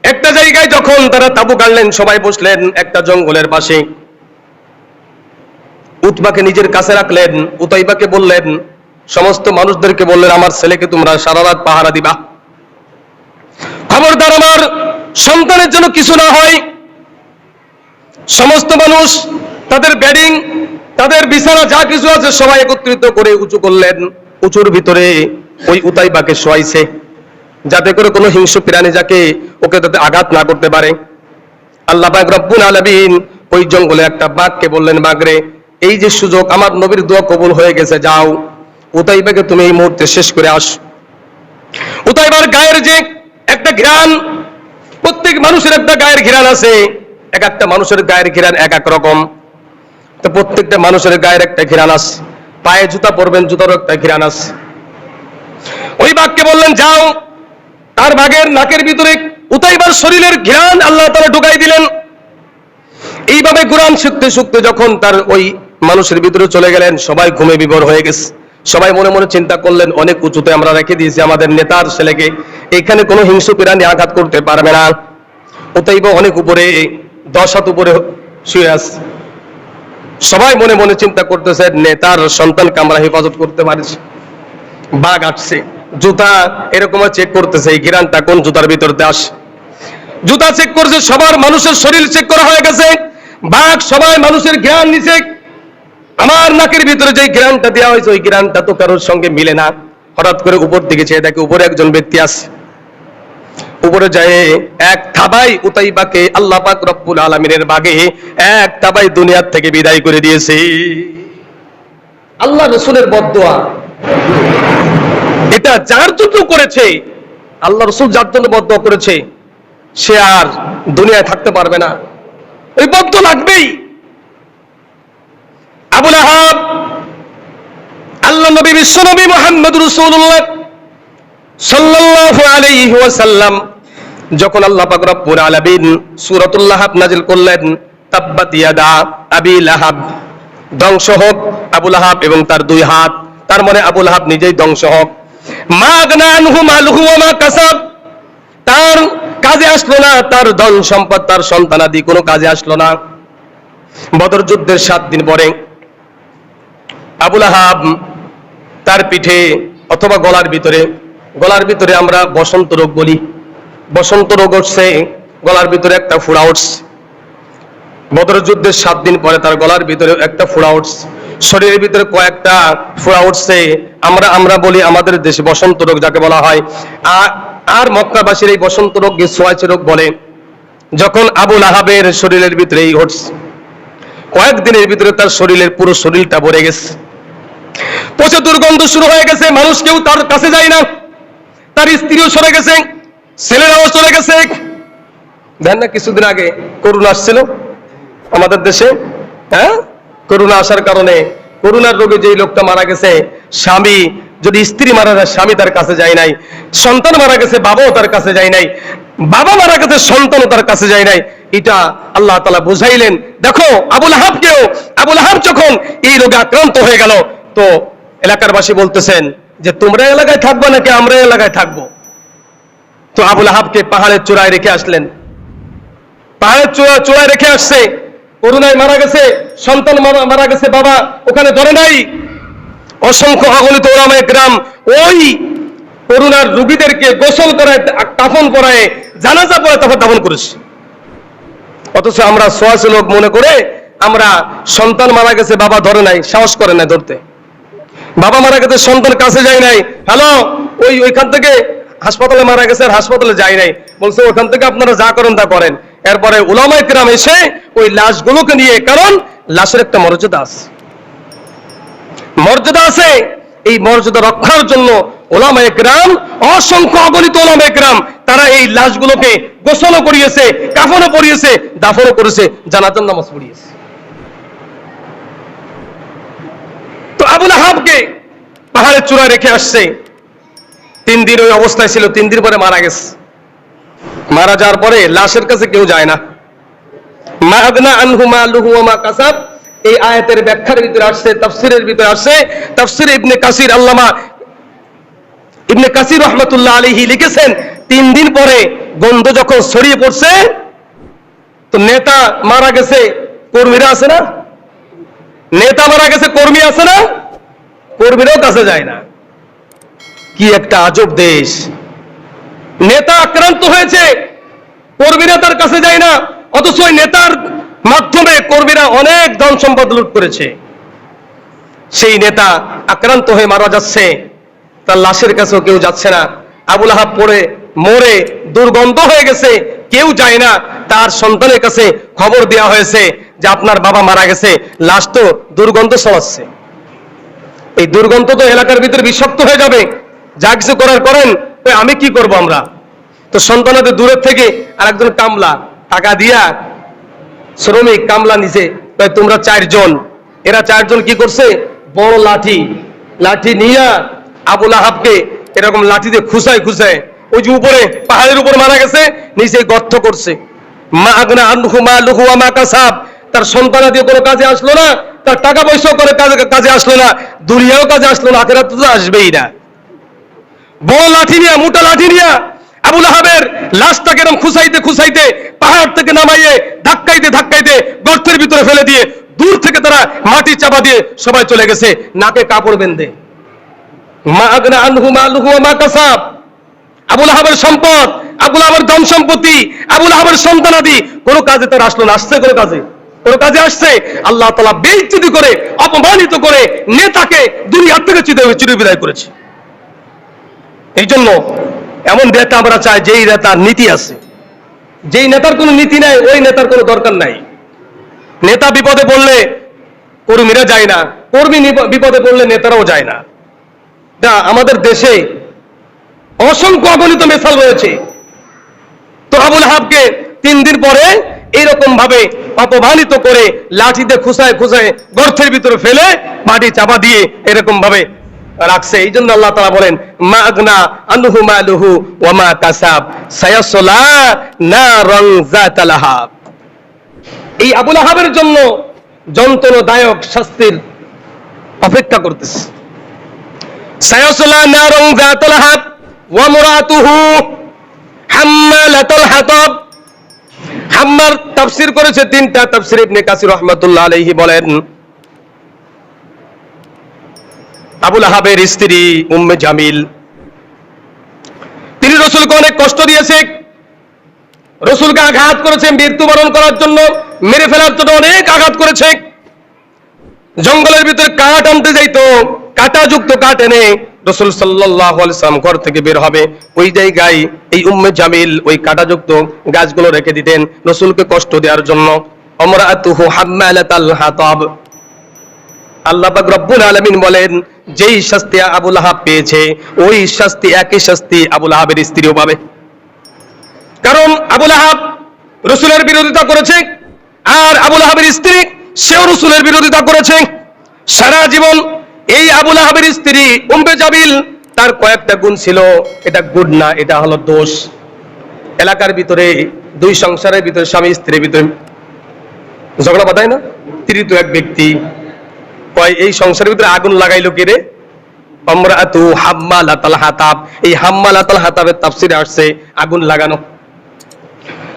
একটা জায়গায় যখন তারা তাবু গাড়লেন, সবাই বসলেন একটা জঙ্গলের পাশে। উতবাকে নিজের কাছে রাখলেন, উতাইবাকে বললেন, সমস্ত মানুষদেরকে বললেন, আমার ছেলেকে তোমরা সারা রাত পাহারা দিবা, খবরদার আমার সন্তানের জন্য কিছু না হয়। সমস্ত মানুষ তাদের বেডিং, তাদের বিছানা যা কিছু আছে সবাই একত্রিত করে উঁচু করলেন। উঁচুর ভিতরে ওই উতাইবাকে শোয়াইছে, যাতে করে কোনো হিংস্র প্রাণী যাকে ওকে তাতে আঘাত না করতে পারে। আল্লাহ পাক রব্বুল আলামিন ওই জঙ্গলে একটা বাঘকে বললেন, বাঘরে এই যে সুযোগ, আমার নবীর দোয়া কবুল হয়ে গেছে, যাও উতাইবাকে তুমি এই মুহূর্তে শেষ করে আস। উতাইবার গায়ের যে একটা ঘ্রাণ, প্রত্যেক মানুষের একটা গায়ের ঘ্রাণ আছে, এক একটা মানুষের গায়ের ঘ্রাণ এক এক রকম। তো প্রত্যেকটা মানুষের গায়ের একটা ঘিরান আছে, পায়ে জুতা পরবেন, জুতারও একটা ঘিরান আছে। ওই বাঘকে বললেন যাও, তার বাঘের নাকের ভিতরে উতাইবার শরীরের ঘিরান আল্লাহ তাআলা ঢুকাই দিলেন। এইভাবে কোরআন শিখতে শিখতে যখন তার ওই মানুষের ভিতরে চলে গেলেন, সবাই ঘুমে বিভোর হয়ে গেছে। সবাই মনে মনে চিন্তা করলেন, অনেক উঁচুতে আমরা রেখে দিয়েছি আমাদের নেতার ছেলেকে, এখানে কোনো হিংস্র প্রাণী আঘাত করতে পারবে না। উতাইবা অনেক উপরে, 10 হাত উপরে শুয়ে আছে। সবাই মনে মনে চিন্তা করতেছে, নেতার সন্তানকে আমরা হেফাজত করতে পারছি। বাঘ আসছে, জুতা এরকম চেক করতেছে, এই ঘিরানটা কোন জুতার ভিতরতে আসে। জুতা চেক করছে, সবার মানুষের শরীর চেক করা হয়ে গেছে। বাঘ সবাই মানুষের ঘ্রাণ নিছে। আমার নাকের ভিতরে যে ঘ্রাণটা দেওয়া হয়েছে, ওই ঘ্রাণটা তো কারোর সঙ্গে মিলে না। হঠাৎ করে উপর দিকে চেয়ে দেখে উপরে একজন ব্যক্তি আছে। উপরে যায় এক থাবাই উতাইবাকে আল্লাহ পাক রব্বুল আলামিনের বাগে এক থাবাই দুনিয়ার থেকে বিদায় করে দিয়েছে। আল্লাহ রাসূলের বদদোয়া, এটা যার জন্য করেছে, আল্লাহ রাসূল যার জন্য বদদোয়া করেছে, সে আর দুনিয়ায় থাকতে পারবে না, ওই বদদোয়া লাগবেই। আবু লাহাব, আল্লাহ নবী বিশ্বনবী মুহাম্মদ রাসূলুল্লাহ সাল্লাল্লাহু আলাইহি ওয়াসাল্লাম যখন আল্লাহ পাক রব্বুল আলামিন সূরাতুল লাহাব নাযিল করলেন, তাব্বাত ইয়াদা আবি লাহাব, ধ্বংস হোক আবু লাহাব এবং তার 2 হাত, তার মানে আবু লাহাব নিজেই ধ্বংস হোক। মা আগনা আনহু মালুহু ওয়া মা কাসাব, তার কাজে আসলো না, তার ধন সম্পদ, তার সন্তানাদি কোনো কাজে আসলো না। বদর যুদ্ধের 7 দিন পরে আবু লাহাব তার পিঠে অথবা গলার ভিতরে আমরা বসন্ত রোগ বলি, বসন্ত রোগ উঠছে, গলার ভিতরে একটা ফোড়া উঠছে। বদর যুদ্ধের 7 দিন পরে তার গলার ভিতরে একটা ফোড়া উঠছে, শরীরের ভিতরে কয়েকটা ফোড়া উঠছে। আমরা বলি আমাদের দেশে বসন্ত রোগ যাকে বলা হয়। আর মক্কাবাসীর এই বসন্ত রোগকে সোয়াইচ রোগ বলে। যখন আবু লাহাবের শরীরের ভিতরে এই ঘটছে, কয়েকদিনের ভিতরে তার শরীরের পুরো শরীরটা ভরে গেছে, পচে দুর্গন্ধ শুরু হয়ে গেছে, মানুষ কেউ তার কাছে যায় না, তার স্ত্রীও সরে গেছে, ছেলেরাও চলে গেছে। দেন না কিছুদিন আগে করোনা আসছিল আমাদের দেশে, হ্যাঁ, করোনা আসার কারণে করোনার রোগে যে লোকটা মারা গেছে, স্বামী যদি স্ত্রী মারা যায় স্বামী তার কাছে যায় নাই, সন্তান মারা গেছে বাবাও তার কাছে যায় নাই, বাবা মারা গেছে সন্তানও তার কাছে যায় নাই। এটা আল্লাহ তাআলা বুঝাইলেন। দেখো আবু লাহাব যখন এই রোগে আক্রান্ত হয়ে গেল, তো এলাকার বাসী বলতেছেন যে তোমরা এলাকায় থাকবো নাকি আমরা এলাকায় থাকবো। তো আবু লাহাবকে পাহাড়ের চূড়ায় রেখে আসলেন, পাহাড়ের চূড়ায় রেখে আসছে। করোনায় মারা গেছে সন্তান, মারা গেছে বাবা, ওখানে ধরে নাই। অসংখ্য অগণিত ওলামায়ে কেরাম ওই করোনার রোগীদেরকে গোসল করায়, কাফন পরায়, জানাজা পড়ে তারপর দাফন করেছে। অথচ আমরা সোয়াশে লোক মনে করে আমরা সন্তান মারা গেছে বাবা ধরে নাই, সাহস করে নাই ধরতে। বাবা মারা গেছে সন্তান কাছে যায় নাই, হ্যালো ওইখান থেকে হাসপাতালে মারা গেছে আর হাসপাতালে যায় নাই, বলছে ওখান থেকে আপনারা যা করেন তা করেন। এরপরে উলামায়ে কেরাম এসে ওই লাশগুলোকে নিয়ে, কারণ লাশের একটা মর্যাদা আছে, এই মর্যাদা রক্ষার জন্য উলামায়ে কেরাম, অসংখ্য অগণিত উলামায়ে কেরাম, তারা এই লাশগুলোকে গোসলও করিয়েছে, কাফনও পরিয়েছে, দাফনও করেছে, জানাজার নামাজ পড়িয়েছে। তো আবু লাহাবকে পাহাড়ের চূড়ায় রেখে আসছে, 3 দিন ওই অবস্থায় ছিল, 3 দিন পরে মারা গেছে। মারা যাওয়ার পরে লাশের কাছে কেউ যায় না। মা আগনা আনহু মালুহু ওয়া মা কাসাব, এই আয়াতের ব্যাখ্যার ভিতরে আসছে, তাফসীরের ভিতরে আসছে। তাফসীর ইবনে কাসির, আল্লামা ইবনে কাসির রাহমাতুল্লাহ আলাইহি লিখেছেন, 3 দিন পরে গন্ধ যখন ছড়িয়ে পড়ছে, তো নেতা মারা গেছে, কর্মীরা আছে না, নেতা মারা গেছে, কর্মী আছে না, কর্মীরাও কাছে যায় না। কি একটা আজব দেশ! নেতা আক্রান্ত হয়েছে, কর্মীরা তার কাছে যায় না, অথচ ওই নেতার মাধ্যমে কর্মীরা অনেক ধন সম্পদ লুট করেছে। সেই নেতা আক্রান্ত হয়ে মারা যাচ্ছে, তার লাশের কাছেও কেউ যাচ্ছে না। আবু লাহাব পড়ে মরে দুর্গন্ধ হয়ে গেছে, কেউ যায় না। তার সন্তানের কাছে খবর দেওয়া হয়েছে যে আপনার বাবা মারা গেছে, লাশ তো দুর্গন্ধ ছড়াচ্ছে, এই দুর্গন্ধ তো এলাকার ভিতরে বিষাক্ত হয়ে যাবে, যা কিছু করার করেন, আমি কি করব আমরা। তো সন্তানদের দূরের থেকে আরেকজন কামলা টাকা দিয়া, শ্রমিক কামলা নিছে, তোমরা 4 জন এরা চারজন কি করছে, বড় লাঠি নিয়ে আবুল আহাবকে এরকম লাঠি দিয়ে খুসায় ওই যে উপরে পাহাড়ের উপর মারা গেছে, নিচে গর্ত করছে। মা আগনা আনহু মালুহু ওয়া মা কাসাব, তার সন্তানাদি কোনো কাজে আসলো না, তার টাকা পয়সাও করে কাজে আসলো না, দুনিয়াও কাজে আসলো না, আখিরাতে তো আসবেই না। বড় লাঠি নিয়ে, মোটা লাঠি নিয়ে আবুল আহাবের লাশটাকে এরকম খুসাইতে পাহাড় থেকে নামাইয়ে ধাক্কাইতে গর্তের ভিতরে ফেলে দিয়ে দূর থেকে তারা মাটি চাপা দিয়ে সবাই চলে গেছে, নাকে কাপড় বেঁধে। মা আগনা আনহু মালুহু ওয়া মা কাসাব, আবুল আহাবের সম্পদ, আবুল আহাবের ধন সম্পত্তি, আবুল আহাবের সন্তানাদি কোনো কাজে তার আসলো না। আসছে কোনো কাজে আসছে? আল্লাহ তাআলা বেইজ্জতি করে, অপমানিত করে নেতাকে দুনিয়া থেকে চিরে বিদায় করেছে। এই জন্য এমন নেতা আমরা চাই যেই নেতার নীতি আছে। যেই নেতার কোনো নীতি নাই, ওই নেতার কোনো দরকার নাই। নেতা বিপদে পড়লে কর্মীরা যায় না, কর্মী বিপদে পড়লে নেতারাও যায় না। আমাদের দেশে অসংখ্য অগণিত মিসাল রয়েছে। তো আবুল আহাবকে 3 দিন পরে এইরকম ভাবে অপমানিত করে লাঠিতে খুসায় গর্তের ভিতরে ফেলে মাটি চাপা দিয়ে এরকম ভাবে রাখছে। এই জন্য আল্লাহ তাআলা বলেন, মা আগনা আনহু মালুহু ওয়া মা কাসাব সায়াসলা নারান যাতা লাহাব। এই আবুল আহাবের জন্য যন্ত্রণাদায়ক শাস্তির অপেক্ষা করতেছে। সায়াসলা নারান যাতা লাহাব ওয়া মুরাতুহু হাম্মালাতুল হাতাব। হাম্মার তাফসীর করেছে 3টা তাফসীর। ইবনে কাসির রাহমাতুল্লাহ আলাইহি বলেন, আবুল আহাবের স্ত্রী উম্মে জামিল, তিনি রাসূলকে অনেক কষ্ট দিয়েছে, রাসূলকে আঘাত করেছে, মৃত্যুবরণ করার জন্য, মেরে ফেলার জন্য অনেক আঘাত করেছে। জঙ্গলের ভিতরে কাঠ আনতে যাইতো, কাঁটাযুক্ত কাঠ এনে রাসূল সাল্লাল্লাহু আলাইহি ওয়াসাল্লাম ঘর থেকে বের হবে, ওই জায়গায় এই উম্মে জামিল ওই কাঁটাযুক্ত গাছগুলো রেখে দিতেন রাসূলকে কষ্ট দেওয়ার জন্য। আমরাতুহু হাম্মালাতাল হাতাব। আল্লাহ পাক রব্বুল আলামিন বলেন, যেই শাস্তি আবুল আহাব পেয়েছে, ওই শাস্তি, একই শাস্তি আবুল আহাবের স্ত্রীও পাবে। কারণ আবুল আহাব রাসূলের বিরোধিতা করেছে, আর আবুল আহাবের স্ত্রী সেও রাসূলের বিরোধিতা করেছে। সারা জীবন এই আবুল আহাবের স্ত্রী উম্মে জামিল, তার কয়েকটা গুণ ছিল, এটা গুণ না, এটা হলো দোষ। এলাকার ভিতরে দুই সংসারের ভিতরে, স্বামী স্ত্রীর ভিতরে ঝগড়া বাঁধায় না, তৃতীয় এক ব্যক্তি কয়, এই সংসারের ভিতরে আগুন লাগাইলো কে রে? আমরাতু হাম্মালাতাল হাতাব। এই হাম্মালাতাল হাতাবের তাফসীরে আসছে আগুন লাগানো।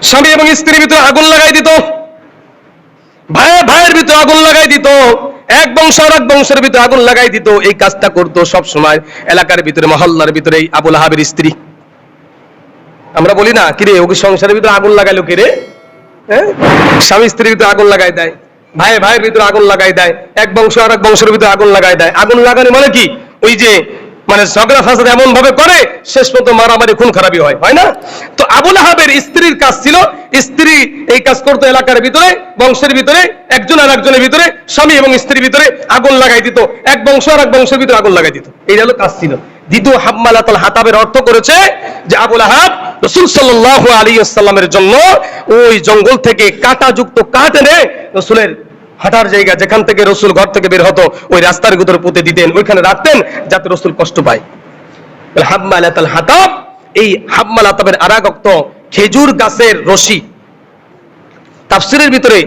স্বামী এবং স্ত্রীর ভিতরে আগুন লাগাই দিত, ভাইয়ের ভিতরে আগুন লাগাই দিত, এক বংশ আর এক বংশের ভিতরে আগুন লাগাই দিত। এই কাজটা করতো সব সময় এলাকার ভিতরে, মহল্লার ভিতরে এই আবুল আহাবের স্ত্রী। আমরা বলি না, কিরে ওকে সংসারের ভিতরে আগুন লাগাইলো কে রে? হ্যাঁ, স্বামী স্ত্রীর ভিতরে আগুন লাগাই দেয়, ভাইয়ের ভিতরে আগুন লাগাই দেয়, এক বংশ আর এক বংশের ভিতরে আগুন লাগাই দেয়। আগুন লাগানো মানে কি? ওই যে মানে ঝগড়া ফাসাদ এমন ভাবে করে শেষ পর্যন্ত মারামারি, খুন খারাপি হয় না? তো আবুল আহাবের স্ত্রীর কাজ ছিল, স্ত্রী এই কাজ করতো এলাকার ভিতরে, বংশের ভিতরে, একজন আর একজনের ভিতরে, স্বামী এবং স্ত্রীর ভিতরে আগুন লাগাই দিত, এক বংশ আর এক বংশের ভিতরে আগুন লাগাই দিত। এই হলো কাজ ছিল। দ্বিতীয় হাম্মালাতুল হাতাবের অর্থ করেছে যে আবুল আহাব রাসূল সাল্লাল্লাহু আলাইহি ওয়াসাল্লামের জন্য ওই জঙ্গল থেকে কাঁটাযুক্ত কাঠ এনে রাসূলের হাঁটার জায়গা, যেখান থেকে রাসূল ঘর থেকে বের হতো, ওই রাস্তার ভিতরে পুঁতে দিতেন, ওইখানে রাখতেন যাতে রাসূল কষ্ট পায়। হাম্মালাতুল হাতাব, এই হাম্মালাতাবের আরেক অর্থ খেজুর গাছের রশি। তাফসীরের ভিতরে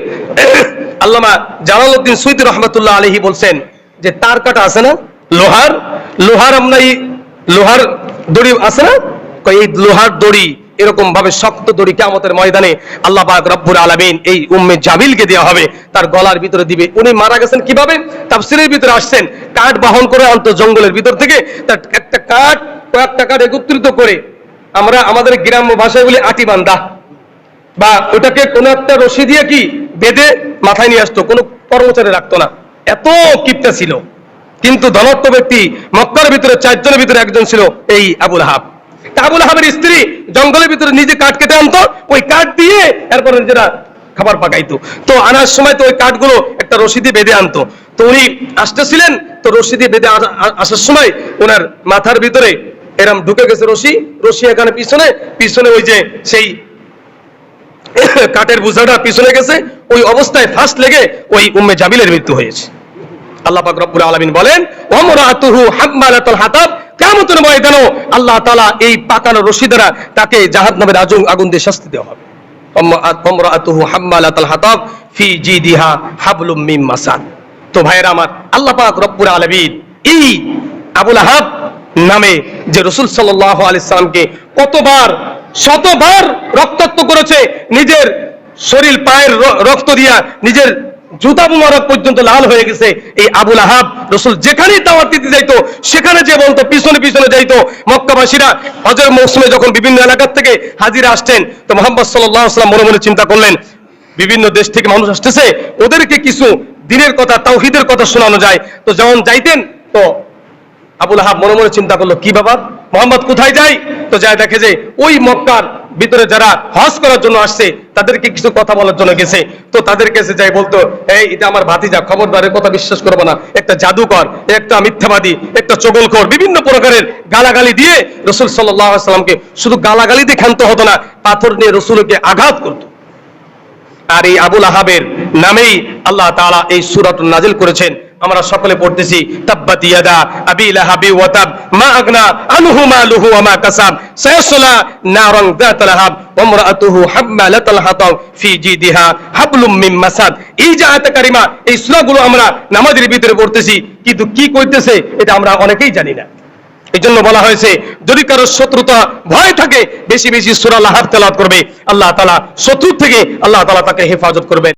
আল্লামা জালালউদ্দিন সুয়ুতী রাহমাতুল্লাহ আলাইহি বলছেন যে তার কাটা আছে না, লোহার আমরা এই লোহার দড়ি আছে না, এই লোহার দড়ি, এরকম ভাবে শক্ত দড়ি কিয়ামতের ময়দানে আল্লাহ পাক রব্বুল আলামিন এই উম্মে জামিলকে দেওয়া হবে, তার গলার ভিতরে দিবে। উনি মারা গেছেন কিভাবে? তাফসীরের ভিতরে আসছেন, কাঠ বহন করে আনতো জঙ্গলের ভিতর থেকে, তার একটা কাঠ, কয়েকটা কাঠ একত্রিত করে, আমরা আমাদের গ্রাম্য ভাষায় বলি আটি বান্ধা, বা ওটাকে কোনো একটা রশি দিয়ে কি বেঁধে মাথায় নিয়ে আসতো, কোনো কর্মচারী রাখতো না, এত কিপটা ছিল। কিন্তু ধনাত্ম ব্যক্তি মক্কার ভিতরে 4 জনের ভিতরে একজন ছিল এই আবুল আহাব। আবুল আহাবের স্ত্রী জঙ্গলের ভিতরে নিজে কাঠ কেটে আনতো, ওই কাঠ দিয়ে এরপরে নিজেরা খাবার পাকাইতো। তো আনার সময় তো ওই কাঠগুলো একটা রশি দিয়ে বেঁধে আনতো। তো উনি আসতেছিলেন, তো রশি দিয়ে বেঁধে আসার সময় ওনার মাথার ভিতরে এরম ঢুকে গেছে রশি এখানে পিছনে ওই যে সেই কাঠের বোঝাটা পিছনে গেছে, ওই অবস্থায় ফাঁস লেগে ওই উম্মে জামিলের মৃত্যু হয়েছে। আল্লাহ পাক রব্বুল আলামিন বলেন ওয়ামরাতুহু হাম্মালাতুল হাতাব, কিয়ামতের ময়দানে আল্লাহ তাআলা এই পাকানো রশি দ্বারা তাকে জাহান্নামের আগুন দিয়ে শাস্তি দেওয়া হবে। ওয়ামরাতুহু হাম্মালাতুল হাতাব ফি জিদিহা হাবলুম মিন মাসাদ। তো ভাইরা আমার, আল্লাহ পাক রব্বুল আলামিন এই আবু লাহাব নামে যে রাসূল সাল্লাল্লাহু আলাইহি সাল্লামকে কতবার শতবার রক্তাক্ত করেছে, নিজের শরীর পায়ের রক্ত দিয়া নিজের জুতা মুবারক পর্যন্ত লাল হয়ে গেছে, এই আবু লাহাব রাসূল যেখানেই দাওয়াত দিতে যাইতো সেখানে যে বলতো পিছনে পিছনে যাইতো। মক্কাবাসীরা হজের মৌসুমে যখন বিভিন্ন এলাকা থেকে হাজিরা আসতেন, তো মুহাম্মদ সাল্লাল্লাহু আলাইহি ওয়াসাল্লাম মনে মনে চিন্তা করলেন বিভিন্ন দেশ থেকে মানুষ আসতেছে, ওদেরকে কিছু দ্বীনের কথা তাওহীদের কথা শোনানো যায়। তো যখন যাইতেন, তো আবু লাহাব মনে মনে চিন্তা করলো, কি বাবা মোহাম্মদ কোথায় যায়? তো যায় দেখে যে ওই মক্কার ভিতরে যারা হজ করার জন্য আসছে তাদেরকে কিছু কথা বলার জন্য গেছে। তো তাদের কাছে যাই বলতো, এই এটা আমার ভাতিজা, খবরদারের কথা বিশ্বাস করবো না, একটা জাদুকর, একটা মিথ্যাবাদী, একটা চগলখোর, বিভিন্ন প্রকারের গালাগালি দিয়ে রাসূল সাল্লাল্লাহু আলাইহি ওয়াসাল্লামকে শুধু গালাগালি দিয়ে ক্ষান্ত হতো না, পাথর নিয়ে রাসূলকে আঘাত করতো। আর এই আবু লাহাবের নামেই আল্লাহ তাআলা এই সূরাতুন নাজিল করেছেন। আমরা সকলে পড়তেছি, তাব্বাত ইয়াদা আবি লাহাবি ওয়া তাব মা আগনা আনহু মালুহু ওয়া মা কাসাব সায়াসলা নারান যাতা লাহাব ওয়া ইমরাতুহু হাম্মালাতাল হাতাব ফি জিদিহা হাবলুম মিন মাসাদ। এই যে আয়াত কারিমা, এই সূরাগুলো আমরা নামাজের ভিতরে পড়তেছি, কিন্তু কি কইতেছে এটা আমরা অনেকেই জানি না। এই জন্য বলা হয়েছে, যদি কারো শত্রুতা ভয় থাকে বেশি বেশি সূরা লাহাব তেলাওয়াত করবে, আল্লাহ তাআলা শত্রু থেকে আল্লাহ তাআলা তাকে হেফাজত করবেন।